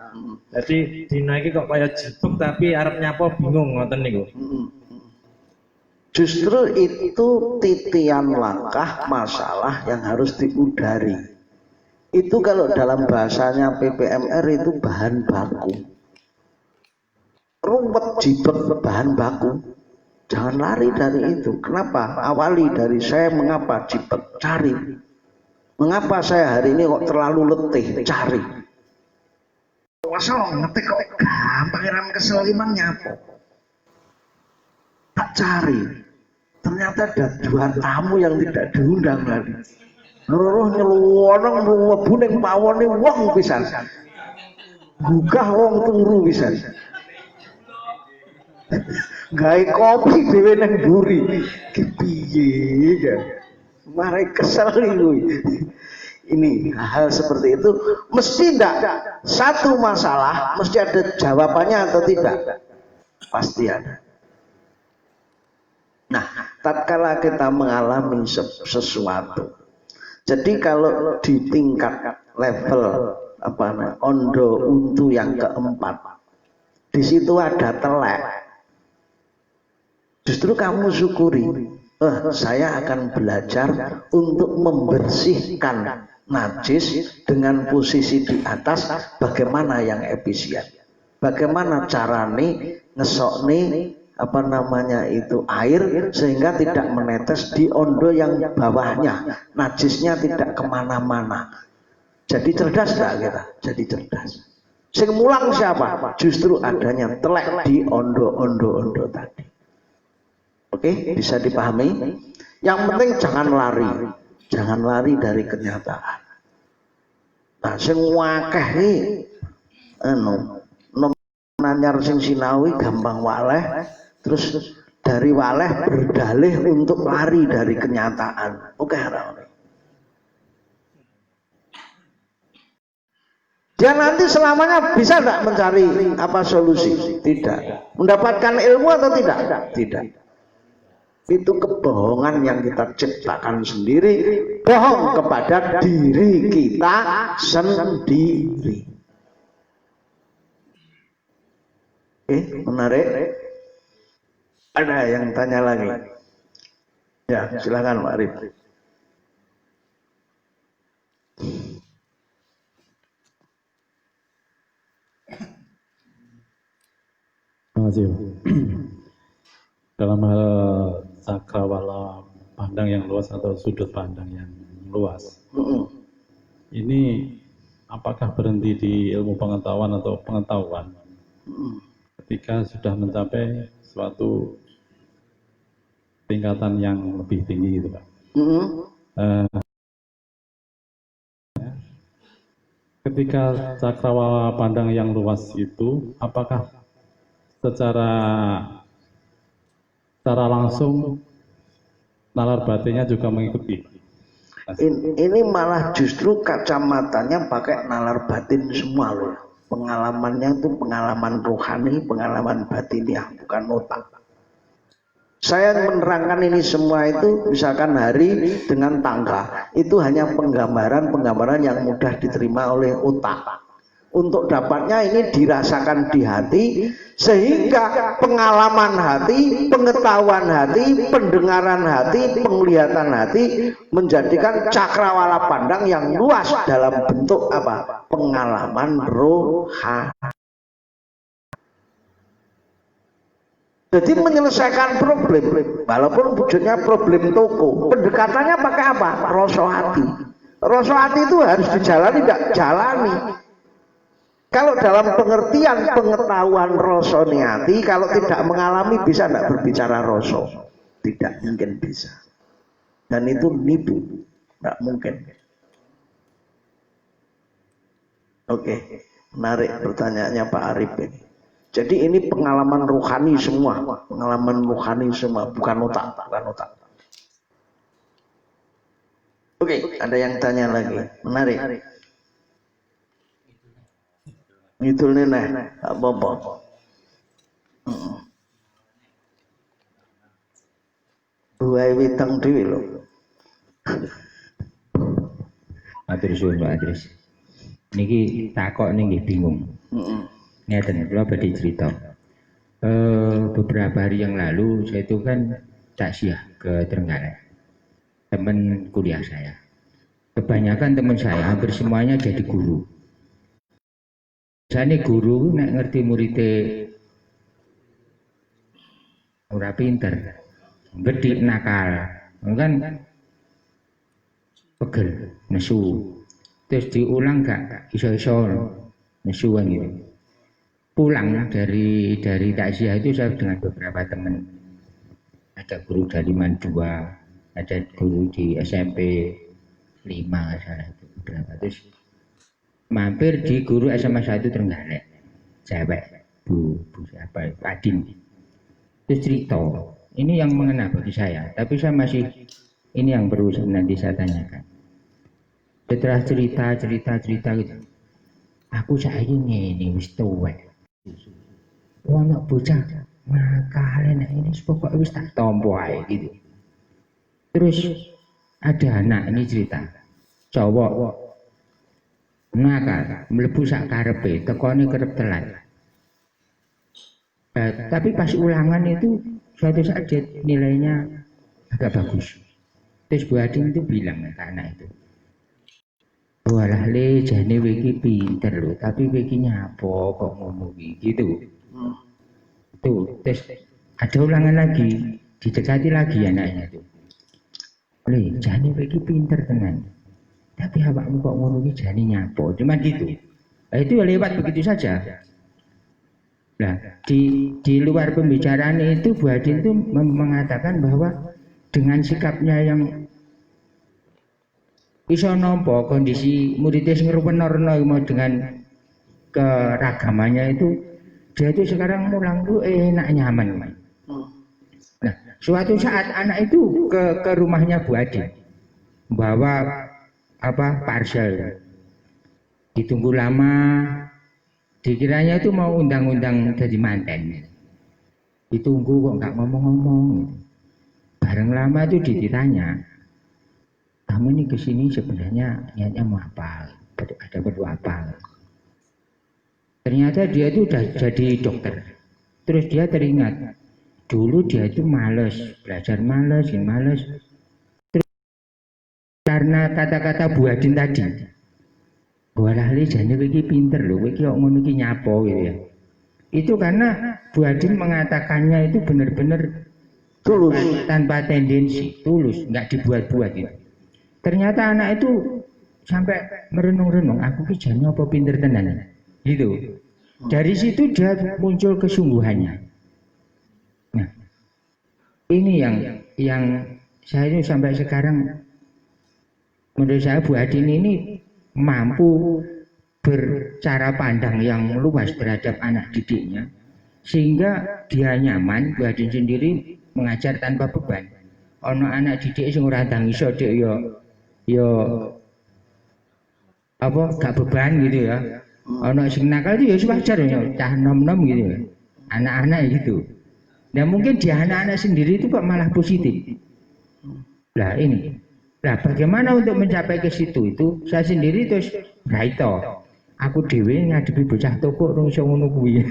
Jadi dino iki kok kayak jebuk tapi arep nyapa bingung ngoten niku. Justru itu titian langkah masalah yang harus diudari. Itu kalau dalam bahasanya PPMR itu bahan baku. Ruwet jibek bahan baku. Jangan lari dari itu. Kenapa? Awali dari saya mengapa jibek, cari. Mengapa saya hari ini kok terlalu letih, cari. Masa ngetik kok gampang ram keseliman nyapo. Tak cari. Ternyata ada 2 tamu yang tidak diundang lagi. Roh nyeluwonong mlebu ning pawone wong pisan. Gugah wong turu pisan. Gawe kopi dhewe nang mburi. Ki piye ya? Mare kesel kuwi. Ini hal seperti itu mesti tidak satu masalah mesti ada jawabannya atau tidak? Pasti ada. Nah, tatkala kita mengalami sesuatu, jadi kalau di tingkat level ondo untu yang keempat, di situ ada telek. Justru kamu syukuri, saya akan belajar untuk membersihkan najis dengan posisi di atas. Bagaimana yang efisien? Bagaimana carane ngesokne air sehingga tidak menetes di ondo yang bawahnya, najisnya tidak kemana-mana. Jadi cerdas nggak kita? Jadi cerdas. Sing mulang siapa? Justru adanya telek di ondo tadi. Oke, bisa dipahami? Yang penting jangan lari dari kenyataan. Nah, sing wakeh iki nanyar sing sinawi gampang waleh, terus dari waleh berdalih untuk lari dari kenyataan. Oke, dia nanti selamanya bisa tidak mencari solusi? Tidak. Mendapatkan ilmu atau tidak? Tidak. Itu kebohongan yang kita ciptakan sendiri, bohong kepada diri kita sendiri. Menarik. Ada yang tanya lagi? Ya, silakan Pak Arif. Terima kasih. Dalam hal cakrawala pandang yang luas atau sudut pandang yang luas, ini apakah berhenti di ilmu pengetahuan atau pengetahuan? Ketika sudah mencapai suatu tingkatan yang lebih tinggi gitu Pak. Ketika cakrawala pandang yang luas itu, apakah secara langsung nalar batinnya juga mengikuti? Ini malah justru kacamatanya pakai nalar batin semua loh. Pengalamannya itu pengalaman rohani, pengalaman batiniah, bukan otak. Saya menerangkan ini semua itu misalkan hari dengan tangga, itu hanya penggambaran yang mudah diterima oleh otak. Untuk dapatnya ini dirasakan di hati, sehingga pengalaman hati, pengetahuan hati, pendengaran hati, penglihatan hati menjadikan cakrawala pandang yang luas dalam bentuk pengalaman rohani. Jadi menyelesaikan problem, walaupun wujudnya problem toko, pendekatannya pakai apa? Rasa hati. Rasa hati itu harus dijalani, tidak jalani. Kalau dalam pengertian pengetahuan rasa hati, kalau tidak mengalami bisa tidak berbicara rasa? Tidak mungkin bisa. Dan itu nipu, tidak mungkin. Oke, menarik pertanyaannya Pak Arif ini. Jadi ini pengalaman rohani semua, bukan otak, Oke, ada yang tanya lagi. Menarik. Ngidul neneh, apa-apa. Buai witeng dhewe lho. Matur suwun Pak Adris. Niki takok nggih bingung. Ngeten kula badhe cerita. Beberapa hari yang lalu saya itu kan takziah ke Trenggalek. Teman kuliah saya. Kebanyakan teman saya hampir semuanya jadi guru. Biasanya guru nek ngerti muridé ora pinter, gede nakal, kan pegel, nesu, terus diulang gak iso-iso nesu kan gitu. Pulang dari takziah itu saya dengan beberapa teman, ada guru dari Mandua, ada guru di SMP 5 salah itu beberapa, terus mampir di guru SMA 1 Trenggalek, cewek, bu siapa, Adin. Terus cerita, ini yang mengena bagi saya, tapi saya masih, ini yang perlu nanti saya tanyakan. Setelah cerita gitu, aku saiki ngene wis tuwek. Ono bocah nakal nek ini pokoke wis tak tampa ae gitu. Terus ada anak ini cerita, cowok nakal, mlebu sak karepe, tekone kerep telat. Tapi pas ulangan itu suatu saat nilainya agak bagus. Terus Bu Adin itu bilang ke anak itu, walah le jane wiki pinter loh, tapi wiki nyapo kok ngomong gitu. Tuh, terus ada ulangan lagi, didekati lagi anaknya tuh. Le jane wiki pinter tenan. Tapi awakmu kok ngono iki jane nyapo, cuma gitu. Itu lewat begitu saja. Nah, di luar pembicaraan itu Bu Adin itu mengatakan bahwa dengan sikapnya yang iso nampa kondisi muridnya sing ruwen-ruwen mau dengan keragamannya itu, dia itu sekarang mulang tuh enak nyaman. Nah, suatu saat anak itu ke rumahnya Bu Adin bawa parcel, ditunggu lama, dikiranya itu mau undang-undang jadi manten, ditunggu kok nggak ngomong-ngomong. Bareng lama itu ditanya, kamu ini kesini sebenarnya niatnya mau apa, ada perlu apa? Ternyata dia itu udah jadi dokter. Terus dia teringat dulu dia itu males, belajar males. Karena kata-kata Bu Adin tadi, walah li jane iki pinter lho, iki kok ngono iki nyapo gitu ya. Itu karena Bu Adin mengatakannya itu benar-benar tulus, tanpa tendensi, tulus, nggak dibuat-buat gitu. Ternyata anak itu sampai merenung-renung, aku ki jane apa pinter tenan gitu. Dari situ dia muncul kesungguhannya. Nah, ini yang saya itu sampai sekarang, menurut saya Bu Adin ini mampu bercara pandang yang luas terhadap anak didiknya, sehingga dia nyaman. Bu Adin sendiri mengajar tanpa beban. Ono anak didik sing ora ndang iso dik yo gak beban gitu ya. Ono sing nakal itu ya wajar ya, cah nom-nom gitu ya. Anak-anak gitu. Nah mungkin di anak-anak sendiri itu kok malah positif. Nah ini. Nah, bagaimana untuk mencapai ke situ itu saya sendiri terus raito. Aku dhewe ngadepi bocah toko rung iso ngono kuwi.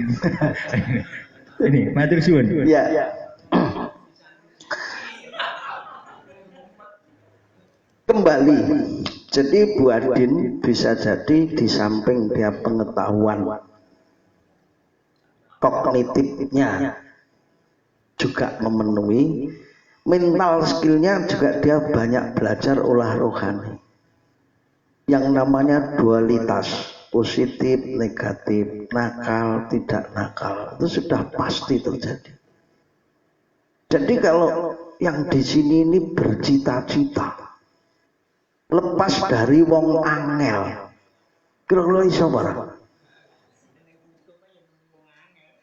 Ini matur suwun. Ya. Kembali. Jadi Bu Adin bisa jadi di samping dia pengetahuan kognitifnya juga memenuhi, mental skillnya juga dia banyak belajar olah rohani. Yang namanya dualitas, positif, negatif, nakal, tidak nakal, itu sudah pasti terjadi. Jadi kalau yang di sini ini bercita-cita lepas dari wong angel, kira-kira iso ora?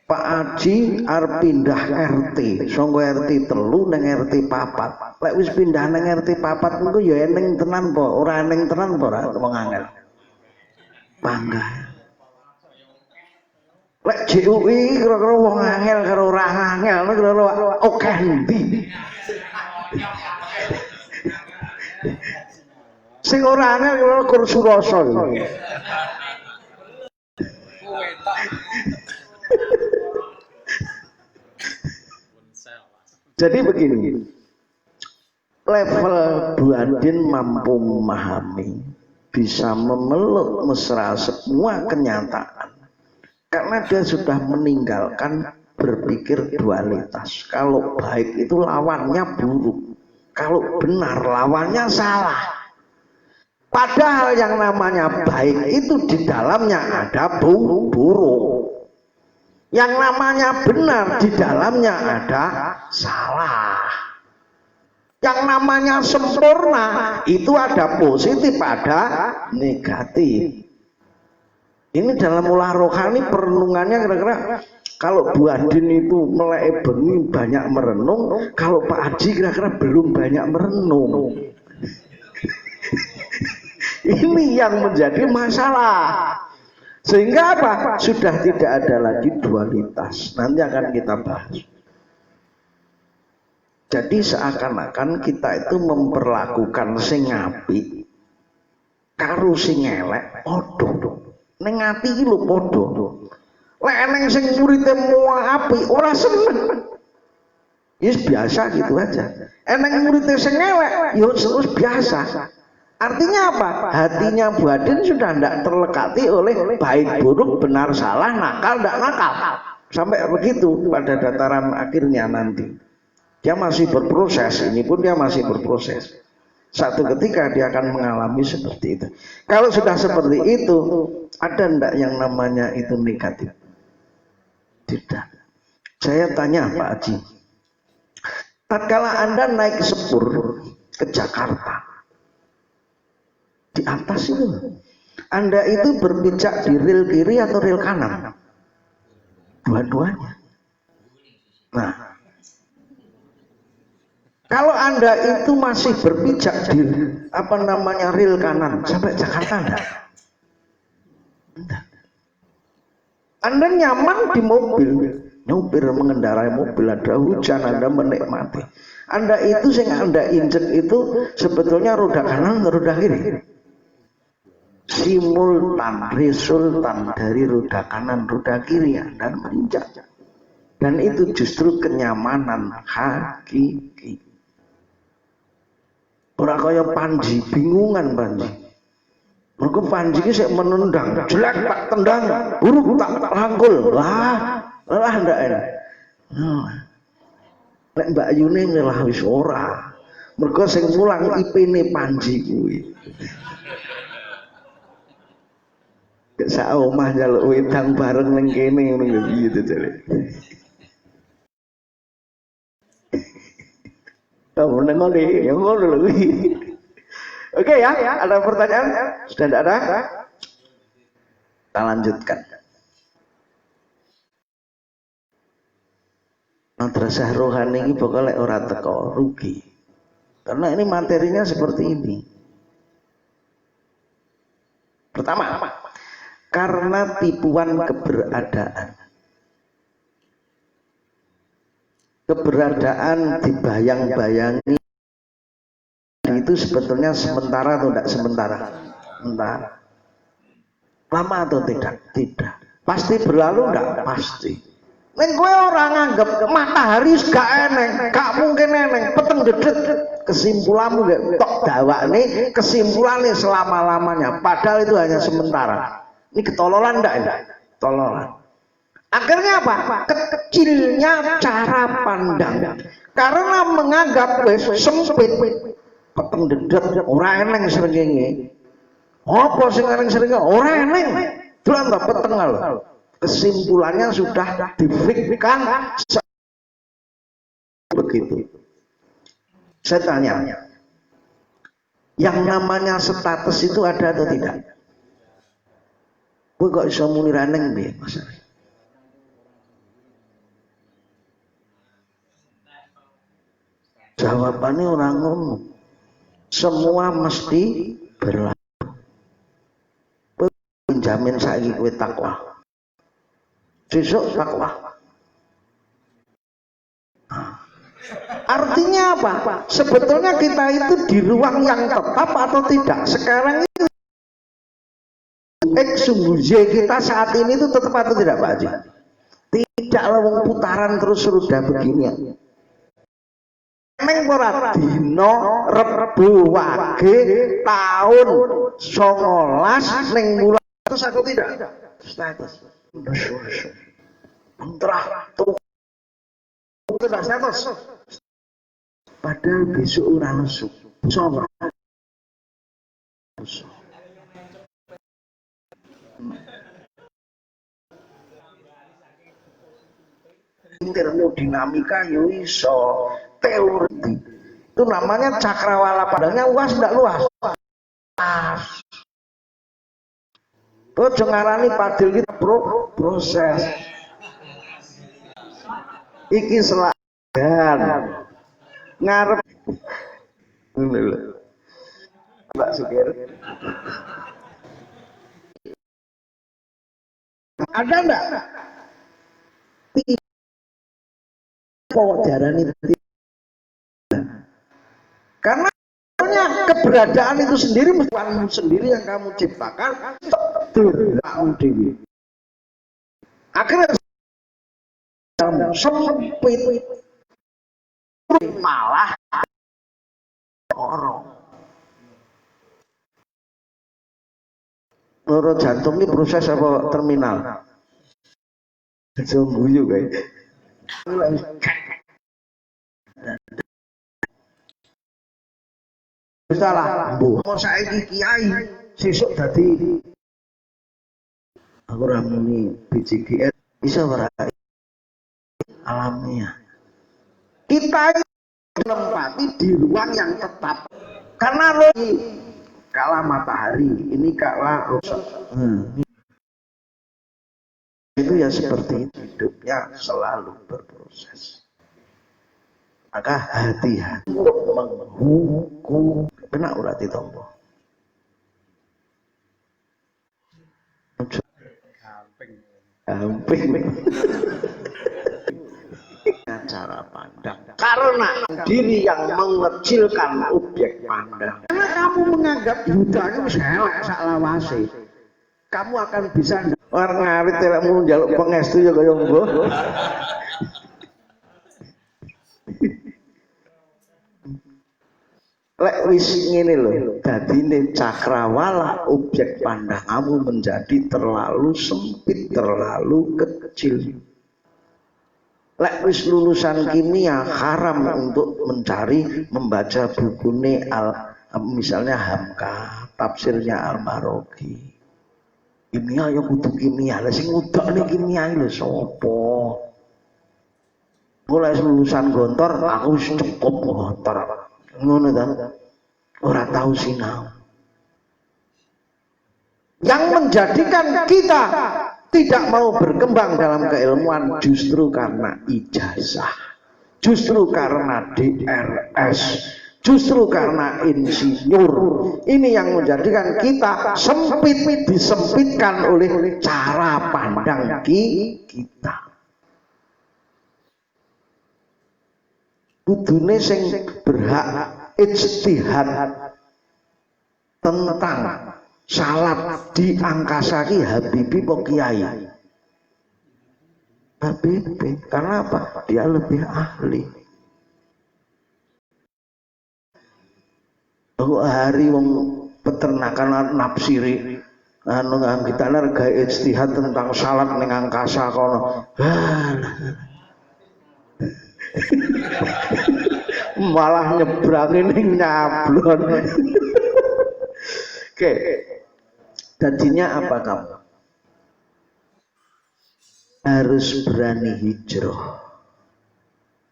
Pak Haji arep pindah RT, sangka RT 3 nang RT 4. Lek wis pindah nang RT 4 niku ya eneng tenan apa? Ora eneng tenan apa ora wong angel. Bangga. Lek JUI kira-kira wong angel karo ora angel kira-kira oke endi. Sing ora angel kira kursi rasa. Jadi begini, level Bu Andin mampu memahami, bisa memeluk mesra semua kenyataan. Karena dia sudah meninggalkan berpikir dualitas. Kalau baik itu lawannya buruk, kalau benar lawannya salah. Padahal yang namanya baik itu di dalamnya ada buruk. Yang namanya benar di dalamnya ada salah. Yang namanya sempurna itu ada positif, ada negatif. Ini dalam ulah rohani perenungannya kira-kira kalau Bu Andin itu melek bengi banyak merenung, kalau Pak Haji kira-kira belum banyak merenung. Ini yang menjadi masalah. Sehingga apa? Sudah tidak ada lagi dualitas. Nanti akan kita bahas. Jadi seakan-akan kita itu memperlakukan sing apik karo sing elek padha. Ning ati iki lho padha. Lek eneng sing muridé apik ora seneng. Yes biasa gitu aja. Eneng muridé sing elek ya terus biasa. Artinya apa? Hatinya Bu Andin sudah tidak terlekati oleh baik buruk, benar salah, nakal tidak nakal. Sampai begitu pada dataran akhirnya nanti. Dia masih berproses, ini pun dia masih berproses. Satu ketika dia akan mengalami seperti itu. Kalau sudah seperti itu, ada enggak yang namanya itu negatif? Tidak. Saya tanya Pak Haji, tatkala Anda naik sepur ke Jakarta, di atas itu, Anda itu berpijak di rel kiri atau rel kanan? Dua-duanya. Nah, kalau Anda itu masih berpijak di rel kanan sampai Jakarta enggak? Anda nyaman di mobil, nyopir mengendarai mobil, ada hujan, Anda menikmati. Anda itu sing Anda injek itu sebetulnya roda kanan atau roda kiri? Simultan, resultan dari roda kanan, roda kiri Anda menginjak. Dan itu justru kenyamanan hakiki. Ora kaya Panji, bingungan Panji. Mergo Panji ki sik menendang, jelek tak tendang, buruk tak rangkul. Lah ndak enak. Nek Mbak Yune ngelah wis ora. Mergo sing mulang IP-ne Panji kuwi. Sak omah njaluk wedang bareng ning kene ngono gitu jare. Oh, ngono ya ngono lho. Oke ya, ada pertanyaan? Sudah tidak ada? Kita lanjutkan. Madrasah rohani ini pokoknya ora teko rugi. Karena ini materinya seperti ini. Pertama, karena tipuan keberadaan. Keberadaan dibayang-bayangi itu sebetulnya sementara atau tidak sementara? Sementara. Lama atau tidak? Tidak. Pasti berlalu enggak? Pasti. Ning kowe ora nganggep matahari gak eneng, gak mungkin eneng, peteng dedet. Kesimpulanmu gak tok dawakne, kesimpulannya selama-lamanya. Padahal itu hanya sementara. Ini ketololan enggak? Tololan. Akhirnya apa? Kecilnya cara pandang. Karena menganggap wis sempit, peteng dedet, ora eneng srengenge. Apa sing eneng srengenge? Ora eneng. Dolan ta peteng lho. Kesimpulannya sudah difikirkan begitu. Saya tanya, yang namanya status itu ada atau tidak? Gue kok bisa muni raneng piye Mas? Jawabannya orang ngono. Semua mesti berlaku. Menjamin saiki kowe takwa. Sesuk takwa. Artinya apa? Sebetulnya kita itu di ruang yang tetap atau tidak? Sekarang ini kita saat ini itu tetap atau tidak Pak Haji? Tidak lawang putaran terus sudah begini. Neng ora dino Rebo Wage tahun 19 neng bulan status aku tidak? Status. Menterah tuh. Tidak status. Padahal besok orang lesu. Coba. Termodinamika yo iso teori. Itu namanya cakrawala padangnya luas tidak luas? Tuh jengarani padil kita proses. Iki selagan ngarep Mbak Sugir ada enggak darani karena keberadaan itu sendiri bukan sendiri yang kamu ciptakan kamu dewi akhirnya kamu sempit malah orang menurut jantung ini proses apa terminal guyu guys salah mau saiki kiai sesuk dadi aku ramuni BCGS bisa berai alamiah kita menempati di ruang yang tetap karena kala matahari ini kala itu ya seperti itu hidupnya selalu berproses maka hati-hati untuk menghukum benar urat ditompo gamping cara pandang karena diri yang mengecilkan objek pandang karena kamu menganggap Buddha itu elek sak lawase kamu akan bisa war ngarit tidak mau njaluk pengestu ya kaya mbok lek wis ngene lho dadine cakrawala objek pandang kamu menjadi terlalu sempit terlalu kecil. Lek wis lulusan kimia haram untuk mencari membaca buku misalnya Hamka, tafsirnya Al-Marogi. Kimia ya kudu kimia, lah sing ngudakne kimia lho sapa? Mulai lulusan Gontor aku wis cukup Gontor. Ngono ta? Ora tahu sinau. Yang menjadikan kita tidak mau berkembang dalam keilmuan justru karena ijazah, justru karena DRS, justru karena insinyur. Ini yang menjadikan kita disempitkan oleh cara pandang kita. Kudune sing berhak ijtihad tentang salat di angkasa ki Habibie po Kiai Habibie karena apa? Dia lebih ahli. Hari wong peternakan nafsiri anu kita gawe ijtihad tentang salat ning angkasa kono malah nyebrang ning nyablon. Oke. Jadinya apa kamu? Harus berani hijrah.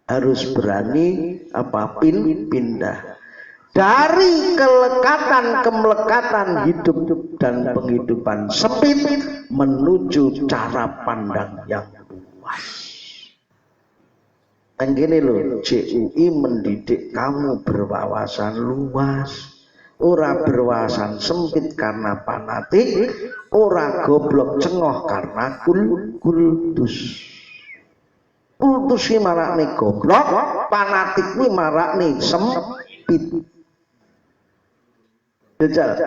Harus berani pindah. Dari kelekatan hidup dan penghidupan sempit menuju cara pandang yang luas. Gini loh, CUI mendidik kamu berwawasan luas, ora berwawasan sempit karena fanatik, ora goblok cengoh karena kultus. Kultus ini marakne goblok, fanatik ini marakne sempit. Jajal,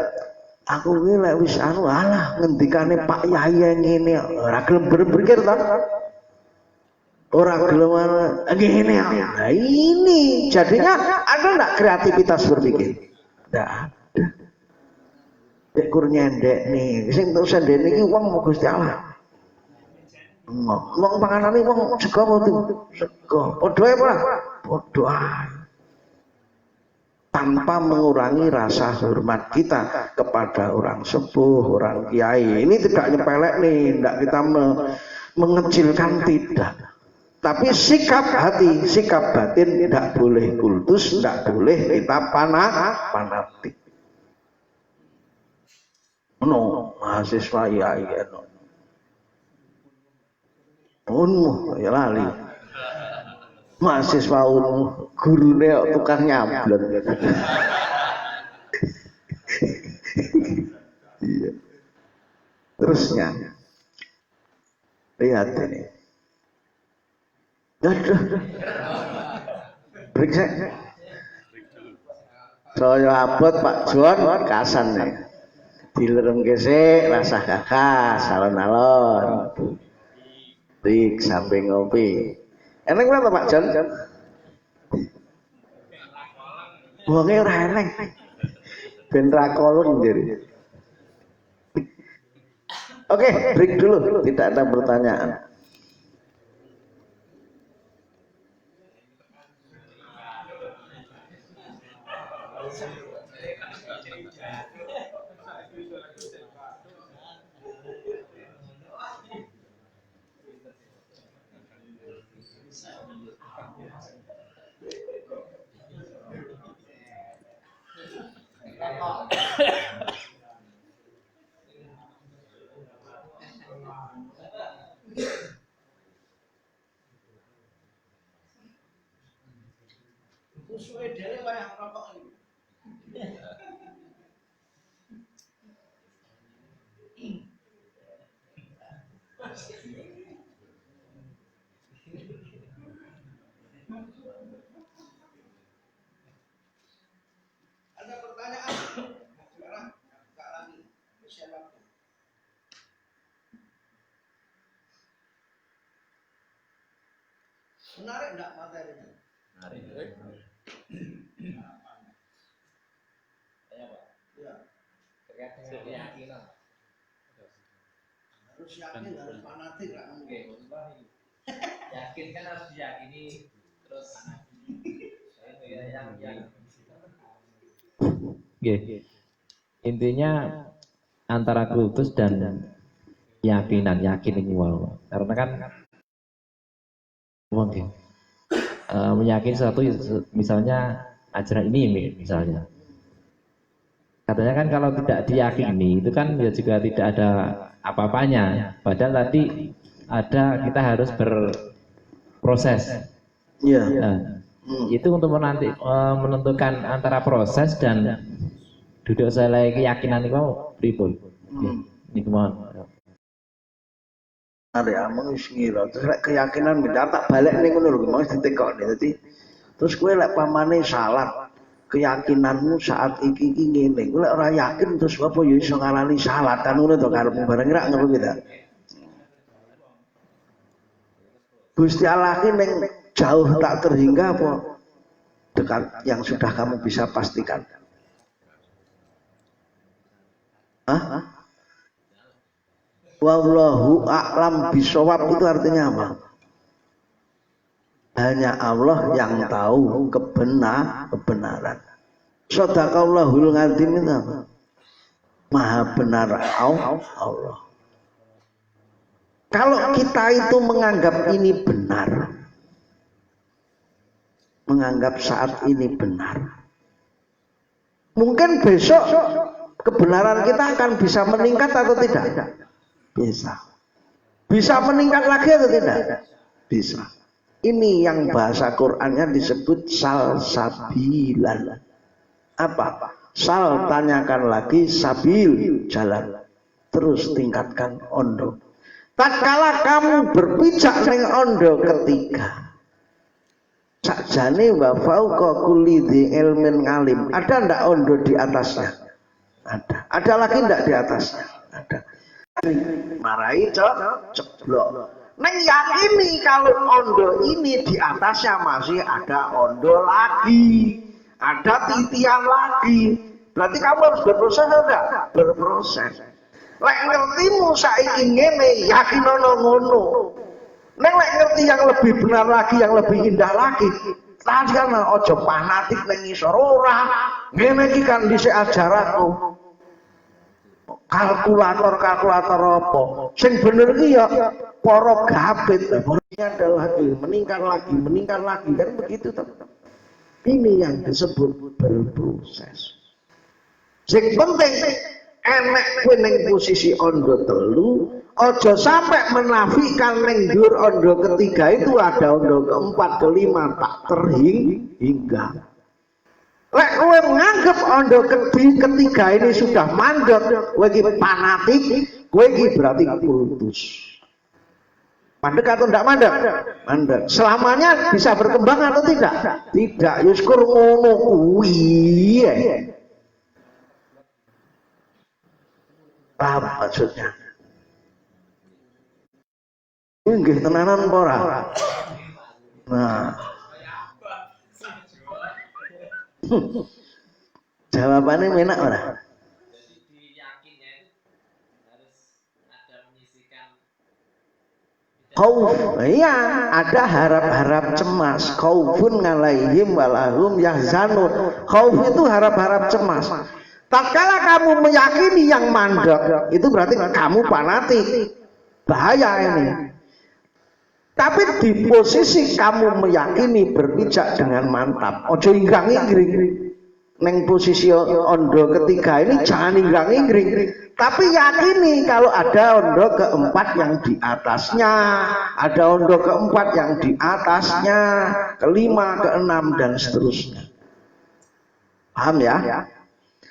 aku ini lek wis anu alah ngendikane Pak Yai ngene, ora gelem berpikir ta? Orang gelem gini, nah ini jadinya ada enggak kreativitas berpikir? Enggak ada. Dek kur nyendek nih, sing entuk sendek niki wong mau Gusti Allah. Wong panganane wong sego mesti sego. Padha ae ora? Padha ae. Tanpa mengurangi rasa hormat kita kepada orang sepuh, orang kiai. Ini tidak nyepelek nih, tidak kita mengecilkan, tidak. Tapi sikap hati, sikap batin tidak boleh kultus, tidak boleh kita fanatik. No, mahasiswa ya no. Unmu ya lali. Mahasiswa unmu, gurune tukang nyablon. Iya. Terusnya, lihat ini. Brengsek. Saya abot Pak John kasan nih. Dilerem gesek rasa kakak salon-alon. Dik sampai ngopi. Enak berapa Pak John? Wonge ora eneng. Ben ra kolon jadi. Oke, break dulu. Tidak ada pertanyaan. Suwe dhewe wayah rokok iki. Ada pertanyaan? Sekarang buka lagi. Siapa? Menarik enggak materinya? Menarik. Keyakinan. Harus yakin, harus fanatik lah. Yakin kan harus diyakini, terus intinya antara kultus dan yakinan, yakin ini wow. Karena kan meyakini sesuatu, misalnya ajaran ini misalnya. Katanya kan kalau tidak diyakini itu kan ya juga tidak ada apa-apanya. Padahal tadi ada kita harus berproses. Iya. Nah, itu untuk menentukan antara proses dan duduk saya keyakinan itu pripun. Ini kemana? Ada amang wis ngira, terus lek keyakinan beda tak balik ning ngono lho, mesti ditekokne. Dadi terus kowe lek pamane salat, keyakinanmu saat iki ngene. Kowe lek ora yakin terus apa ya iso ngarani salat kan ngono to karepmu bareng rak ngono kita. Gusti Allah ki ning jauh tak terhingga apa dekat yang sudah kamu bisa pastikan. Hah? Wallahu a'lam bisawab itu artinya apa? Hanya Allah yang tahu kebenaran. Shadaqallahul adzim itu apa? Maha benar Allah. Kalau kita itu menganggap ini benar, menganggap saat ini benar, mungkin besok kebenaran kita akan bisa meningkat atau tidak? Bisa. Bisa meningkat lagi atau tidak? Bisa. Ini yang bahasa Qur'annya disebut salsabilan. Apa? Sal tanyakan lagi, sabil jalan. Terus tingkatkan ondo. Tatkala kamu berpijak ning ondo ketiga. Sakjane wa fauqa kulli dzi ilmin ngalim. Ada ndak ondo di atasnya? Ada. Ada lagi ndak di atasnya? Ada. Marahi ceblok. Neng yakini kalau ondo ini di atasnya masih ada ondo lagi, ada titian lagi. Berarti kamu harus berproses enggak? Berproses. Lek ngertimu saiki ngene, yakin ono ngono. Neng lek ngerti yang lebih benar lagi, yang lebih indah lagi, tadi kan ojo fanatik neng isor ora. Ngene iki kan dhisik ajaranku. Kalkulator apa? Sing bener iki ya para gabit. Adalah meningkat lagi kan begitu teman-teman. Ini yang disebut berproses. Sing penting enek kowe ning posisi ondo telu, aja sampai menafikan ning dhuwur ondo ketiga itu ada ondo keempat, kelima tak terhingga. Lek kowe menganggap ondo ketiga ini sudah mandek, kowe iki fanatik, kowe iki berarti kultus. Mandek atau tidak mandek? Mandek. Selamanya bisa berkembang atau tidak? Tidak. Yuskur ngono kuwi. Apa maksudnya? Nggih tenanan apa ora? Nah. Jawabannya enak ora? Khauf, iya, ada harap-harap cemas. Khaufun ngalaihim walahum yahzanun. Khauf itu harap-harap cemas. Tatkala kamu meyakini yang mandek, itu berarti kamu fanatik. Bahaya ini. Tapi di posisi kamu meyakini berpijak dengan mantap, ojo inggrang-inggring. Neng posisi ondo ketiga ini jangan inggrang-inggring, tapi yakini kalau ada ondo keempat yang di atasnya, ada ondo keempat yang di atasnya, kelima, keenam dan seterusnya. Paham ya?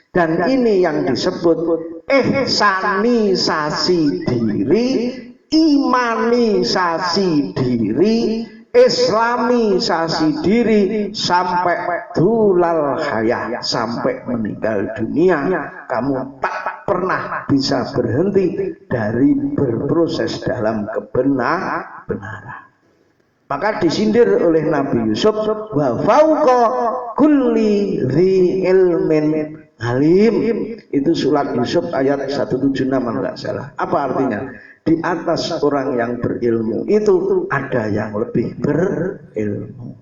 Dan ini yang disebut ihsanisasi diri, imanisasi diri, islamisasi diri sampai dulal hayah, sampai meninggal dunia. Kamu tak pernah bisa berhenti dari berproses dalam kebenaran. Maka disindir oleh Nabi Yusuf, wa fauqa kulli dzi ilmin alim. Itu surat Yusuf ayat 176 enggak salah. Apa artinya? Di atas orang yang berilmu itu ada yang lebih berilmu.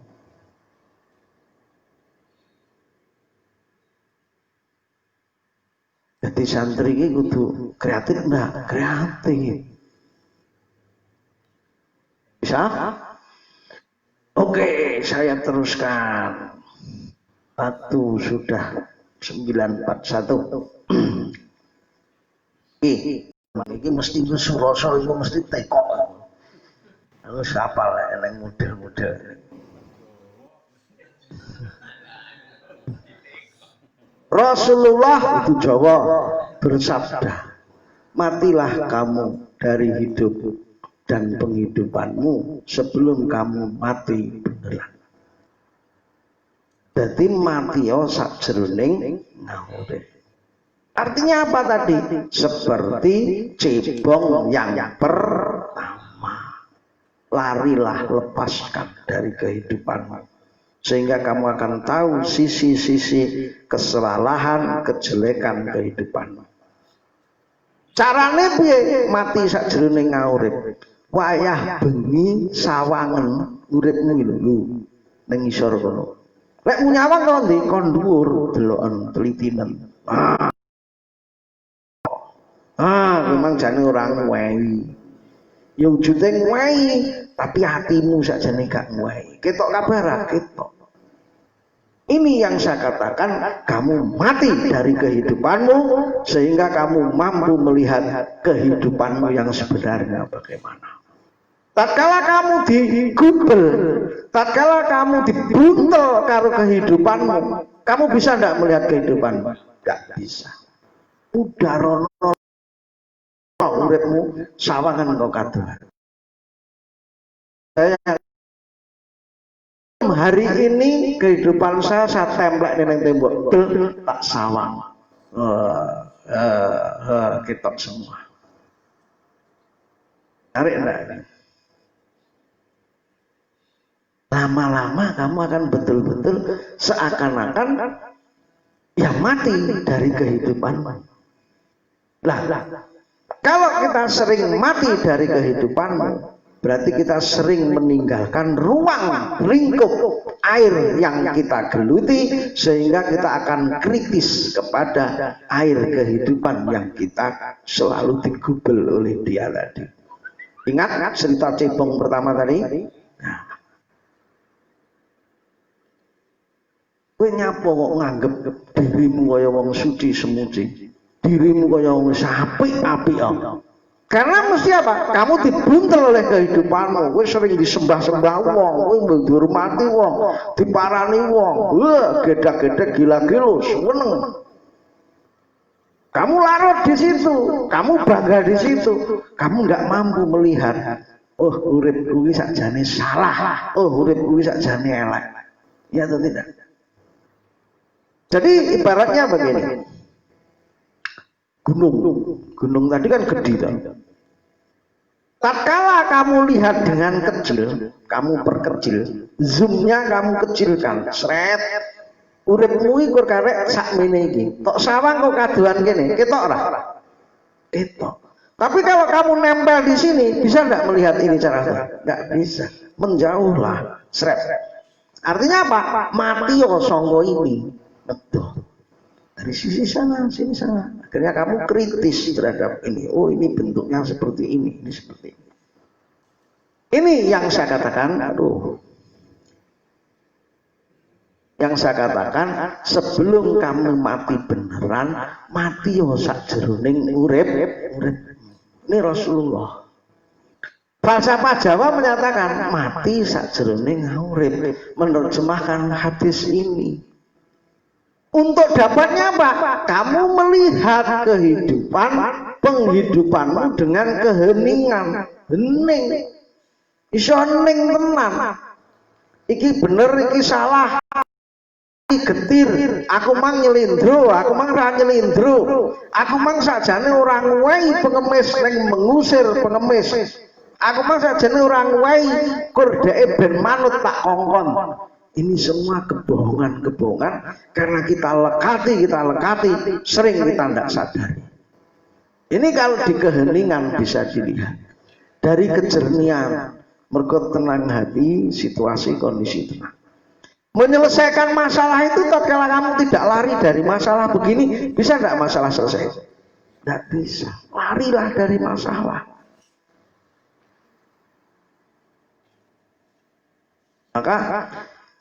Jadi santri ini kudu kreatif enggak? Kreatif. Bisa? Oke, saya teruskan. Batu sudah 941. Ini mesti Suroso, itu mesti tekok. Aku siapa lah yang model-model. Rasulullah itu Jawa bersabda, matilah kamu dari hidup dan penghidupanmu sebelum kamu mati beneran. Jadi mati yo sakjroning ngawure. Artinya apa tadi? Seperti cebong yang pertama. Larilah, lepaskan dari kehidupanmu. Sehingga kamu akan tahu sisi-sisi kesalahan, kejelekan kehidupanmu. Carane piye mati sakjroning ngawure? Wayah bengi sawangen uripmu iki lho ning isor kono. Lek nyawang kok ndi kon dhuwur deloken telitinen. Memang jane ora ngwehi. Ya wujude ngwehi, tapi hatimu sakjane gak ngwehi. Ketok kabeh ra ketok. Ini yang saya katakan, kamu mati dari kehidupanmu sehingga kamu mampu melihat kehidupanmu yang sebenarnya bagaimana. tatkala kamu digubel, tatkala kamu dibuntel karo kehidupanmu, kamu bisa enggak melihat kehidupanmu? Enggak bisa. Udah rono uripmu sawangan kok kadoan. Saya hari ini kehidupan saya templek neng tembok, tak sawang. Kita semua. Tarik enggak? Lama-lama kamu akan betul-betul seakan-akan yang mati dari kehidupan. Lah, kalau kita sering mati dari kehidupanmu, berarti kita sering meninggalkan ruang lingkup air yang kita geluti, sehingga kita akan kritis kepada air kehidupan yang kita selalu digubel oleh dia tadi. Ingat cerita cebong pertama tadi? Nah, kowe nyapo kok nganggep dirimu kaya wong suci semuci, dirimu kaya wong apik-apik. Karena mesti apa? Kamu dibuntel oleh kehidupanmu. Kowe sering disembah-sembah wong, kowe dihormati wong, diparani wong. Gedek-gedek gila-gila, seneng. Kamu larut di situ, kamu bangga di situ. Kamu nggak mampu melihat, oh urip kuwi sakjane salah, oh urip kuwi sakjane elek. Ya atau tidak? Jadi ibaratnya begini. Gunung tadi kan gede kan. Tatkala kamu lihat dengan kecil, kamu perkecil, zoomnya kamu kecilkan, seret, uripmu iku karek sakmene iki. Tok sawang kok kadoan kene, ketok ora? Ketok. Tapi kalau kamu nempel di sini, bisa enggak melihat ini cara? Enggak bisa. Menjauhlah, seret. Artinya apa? Mati yo sangka ini. Betul. Dari sisi sana, sini sana. Akhirnya kamu kritis terhadap ini. Oh, ini bentuknya seperti ini seperti ini. Ini yang saya katakan, yang saya katakan, sebelum kamu mati beneran, mati yo sakjeroning urip. Ini Rasulullah. Falsafah Jawa menyatakan mati sakjeroning urip, menerjemahkan hadis ini. Untuk dapatnya apa? Kamu melihat kehidupan, penghidupanmu dengan keheningan. Hening. Iso ning tenan. Iki bener, iki salah. Iki getir. Aku mang nyelindro, aku mang ra nyelindro. Aku mang sakjane ora nguwehi pengemis ning mengusir pengemis. Aku mang sakjane ora nguwehi kur dheke ben manut tak kongkon. Ini semua kebohongan-kebohongan karena kita lekati, sering kita tidak sadari. Ini kalau di keheningan bisa dilihat. Dari kejernihan, mergo tenang hati, situasi, kondisi tenang. Menyelesaikan masalah itu tatkala kamu tidak lari dari masalah begini, bisa tidak masalah selesai? Tidak bisa. Larilah dari masalah. Maka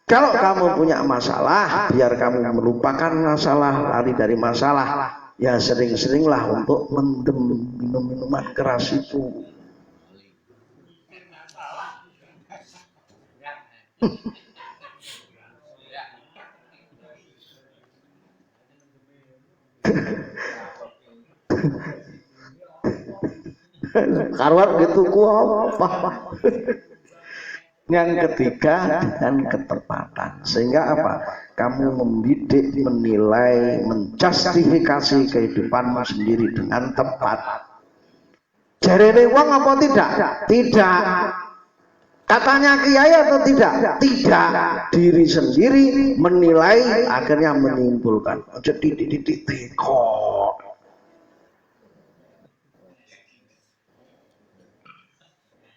kalau kamu punya masalah, biar kamu melupakan masalah, lari dari masalah, ya sering-seringlah untuk mendem minum-minuman keras itu. Karuan gitu apa? Yang ketiga dengan ketepatan, sehingga apa? Kamu membidik, menilai, menjustifikasi kehidupanmu sendiri dengan tepat. Jarene wong apa tidak? Tidak. Katanya kiai atau tidak? Tidak. Diri sendiri menilai, akhirnya menyimpulkan. Jadi titik kok.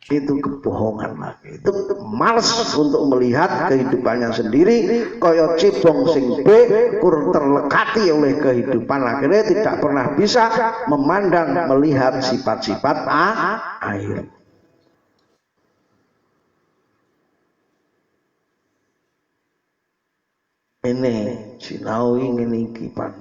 Itu kebohongan lagi. Itu males untuk melihat kehidupannya sendiri, kaya cebong sing B kur terlekati oleh kehidupan, akhirnya tidak pernah bisa memandang, melihat sifat-sifat air. Ini sinau ingin iki Pak.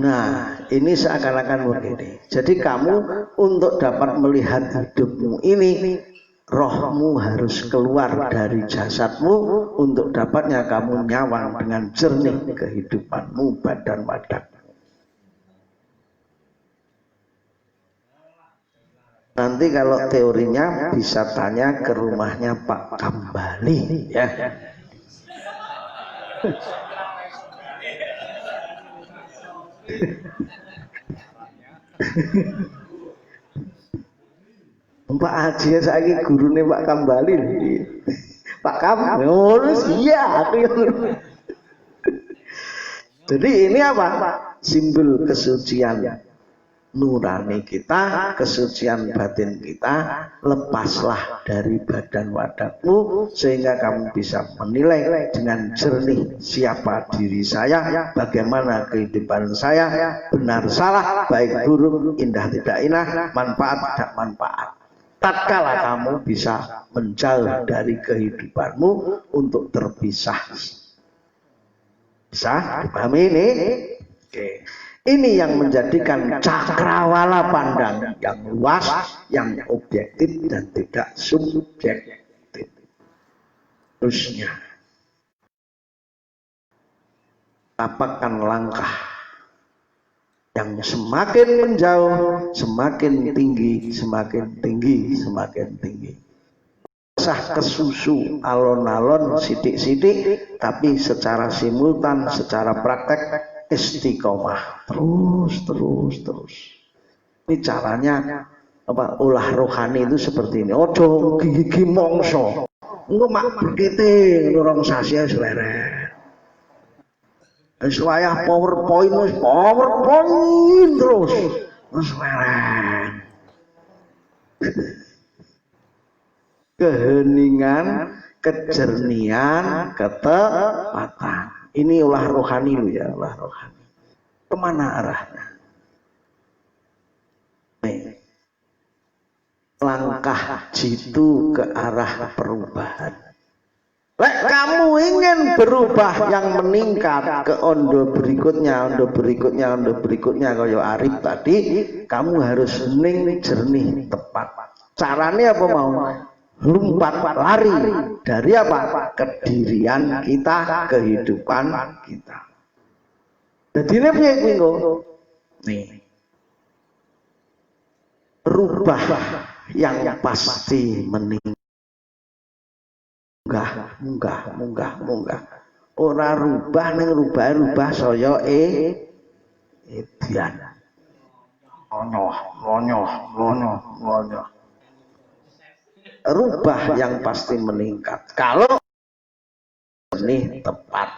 Nah, ini seakan-akan begini. Jadi kamu untuk dapat melihat hidupmu ini, rohmu harus keluar dari jasadmu untuk dapatnya kamu nyawang dengan jernih kehidupanmu badan wadak. Nanti kalau teorinya bisa tanya ke rumahnya Pak Kambali ya. Pak Haji saiki gurune Pak Kambali. Pak Kam, iya aku. Jadi ini apa? Simbol kesucian nurani kita, kesucian batin kita. Lepaslah dari badan wadakmu sehingga kamu bisa menilai dengan jernih siapa diri saya, bagaimana kehidupan saya, benar salah, baik buruk, indah tidak indah, manfaat tidak manfaat. Tatkala kamu bisa menjauh dari kehidupanmu untuk terpisah. Bisa dipahami ini? Oke. Ini yang menjadikan cakrawala pandang yang luas, yang objektif dan tidak subjektif. Terusnya, tapakkan langkah yang semakin menjauh, semakin tinggi, semakin tinggi, semakin tinggi. Sah kesusu alon-alon sidik-sidik, tapi secara simultan, secara praktek istiqomah terus. Ini caranya apa? Ulah rohani itu seperti ini. Ojo gigi mongso. Engko mak berkete lorong sasi seleret. Wis wayah PowerPoint terus. Wis leren. Keheningan, kejernihan, ketepatan. Ini ulah rohani lu ya, ulah rohani. Kemana arahnya? Nih, langkah jitu ke arah perubahan. Lek kamu ingin berubah yang meningkat ke ondo berikutnya kaya Arif tadi, kamu harus hening, jernih, tepat. Caranya apa mau? Lompat lari dari apa? Kedirian kita, kehidupan kita. Jadi ini piye nih. Rubah yang pasti meningkat. Munggah. Ora rubah ning rubah saya edian. Lonyoh. Rubah yang pasti meningkat. Kalau ini tepat.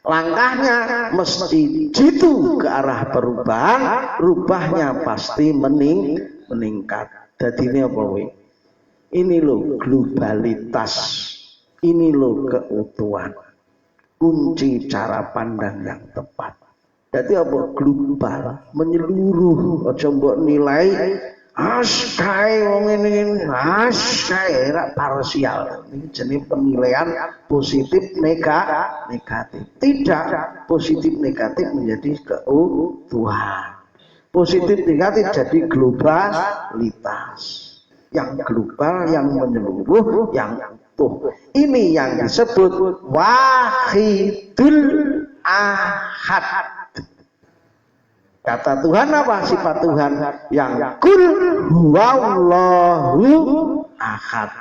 Langkahnya mesti jitu ke arah perubahan, rubahnya pasti meningkat. Jadi ini apa wih? Ini loh globalitas, ini loh keutuhan, kunci cara pandang yang tepat. Jadi apa? Global, menyeluruh, aja mbok nilai kae wong ngene kae ra parsial. Ini jenis penilaian positif negatif. Tidak, positif negatif menjadi keutuhan. Positif negatif jadi globalitas. Yang global, yang menyeluruh, yang utuh. Ini yang disebut wahidul ahad. Kata Tuhan apa? Sifat Tuhan yang kul huwallahu ahad.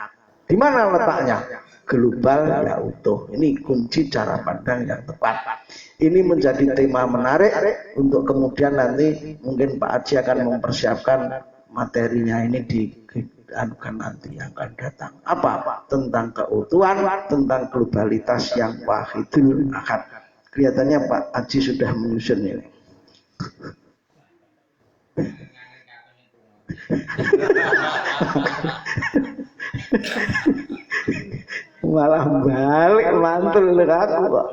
Di mana letaknya? Global ya utuh. Ini kunci cara pandang yang tepat. Ini menjadi tema menarik untuk kemudian nanti mungkin Pak Haji akan mempersiapkan materinya ini di anukan nanti yang akan datang. Apa? Tentang keutuhan, tentang globalitas yang wahidul ahad. Kelihatannya Pak Haji sudah menyusun ini. Malah balik mantul aku kok.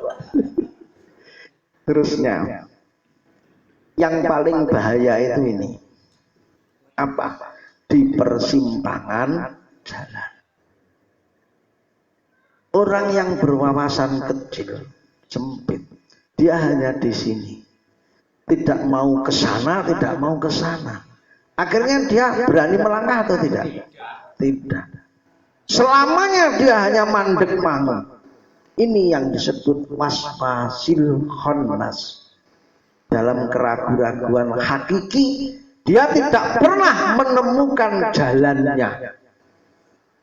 Terusnya yang paling bahaya itu ini apa? Di persimpangan jalan. Orang yang berwawasan kecil, sempit, dia hanya di sini. tidak mau ke sana, tidak mau ke sana. Akhirnya dia berani melangkah atau tidak? Tidak. Selamanya dia hanya mandek mangun. Ini yang disebut waswasil khannas. Dalam keraguan-raguan hakiki, dia tidak pernah menemukan jalannya.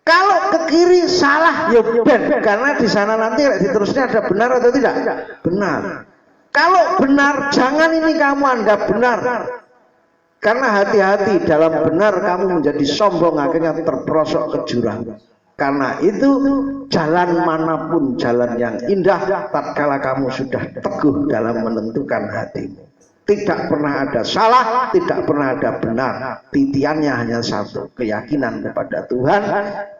Kalau ke kiri salah ya ben, karena di sana nanti diterusnya ada benar atau tidak? Benar. Kalau benar, jangan ini kamu anggap benar. Karena hati-hati, dalam benar kamu menjadi sombong, akhirnya terperosok ke jurang. Karena itu jalan manapun jalan yang indah, tatkala kamu sudah teguh dalam menentukan hatimu. Tidak pernah ada salah, tidak pernah ada benar. Titiannya hanya satu, keyakinan kepada Tuhan.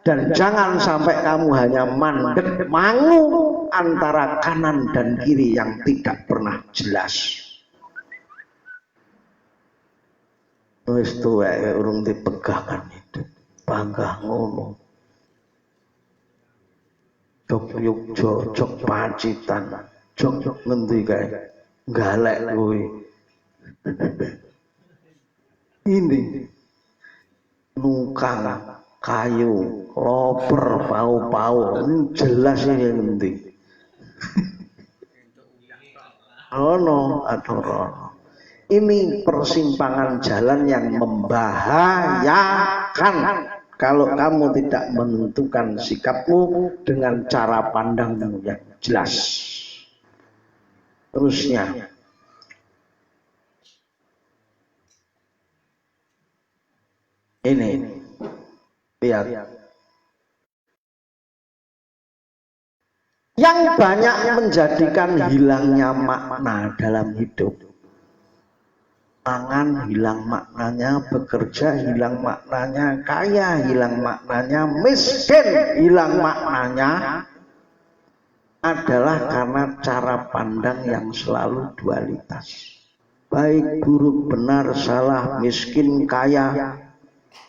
Dan jangan sampai kamu hanya mandek mangu antara kanan dan kiri yang tidak pernah jelas. Wis tuwek urung dipegangan itu. Bangga ngono. Jok Yogyo, jok Pacitan, jok ngendi kae? Galek kowe. Ini nungkang kayu, loper, pau-pau, ini jelas ini ngendi. Ono atau ini persimpangan jalan yang membahayakan kalau kamu tidak menentukan sikapmu dengan cara pandangmu yang jelas. Terusnya, ini lihat, yang banyak menjadikan hilangnya makna dalam hidup. Mangan hilang maknanya, bekerja hilang maknanya, kaya hilang maknanya, miskin hilang maknanya, adalah karena cara pandang yang selalu dualitas. Baik, buruk, benar, salah, miskin, kaya,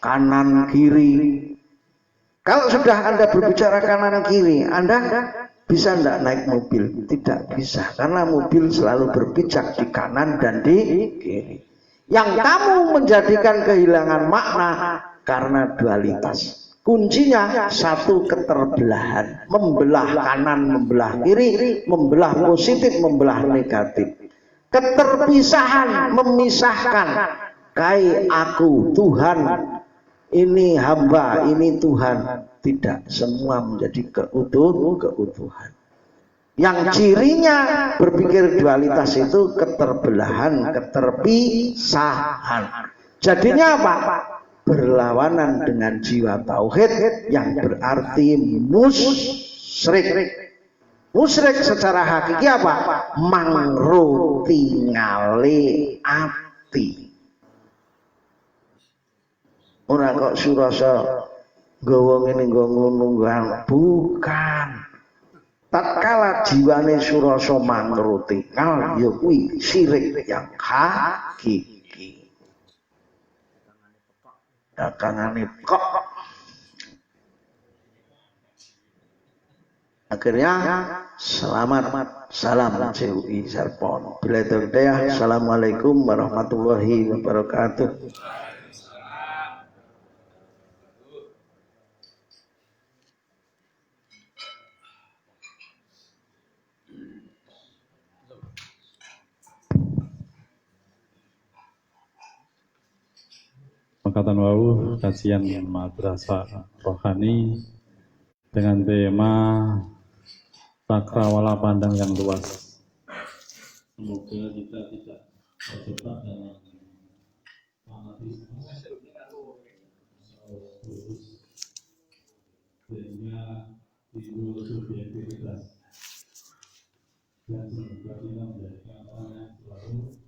kanan, kiri. Kalau sudah Anda berbicara kanan kiri, Anda bisa tidak naik mobil? Tidak bisa, karena mobil selalu berpijak di kanan dan di kiri. Yang kamu menjadikan kehilangan makna karena dualitas. Kuncinya satu, keterbelahan, membelah kanan, membelah kiri, membelah positif, membelah negatif. Keterpisahan, memisahkan. Kai aku, Tuhan, ini hamba, ini Tuhan. Tidak, semua menjadi keutuhan. Yang cirinya berpikir dualitas itu keterbelahan, keterpisahan. Jadinya apa? Berlawanan dengan jiwa tauhid yang berarti musyrik. Musyrik secara hakiki apa? Mangro tingale ati. Ora kok surasa nggawa ngene nggo ngono, bukan. Tatkala jiwane surasa mangro tinggal, ya kuwi syirik yang hakiki. Dakangane kok. Akhirnya selamat, salam CUI Serpon. Bila terdayak, assalamualaikum warahmatullahi wabarakatuh. Angkatan wau kajian madrasah rohani dengan tema cakrawala pandang yang luas. Semoga kita tidak terjebak dalam fanatisme sehingga timbul subjektivitas, dan semoga kita menjadikan orang yang selalu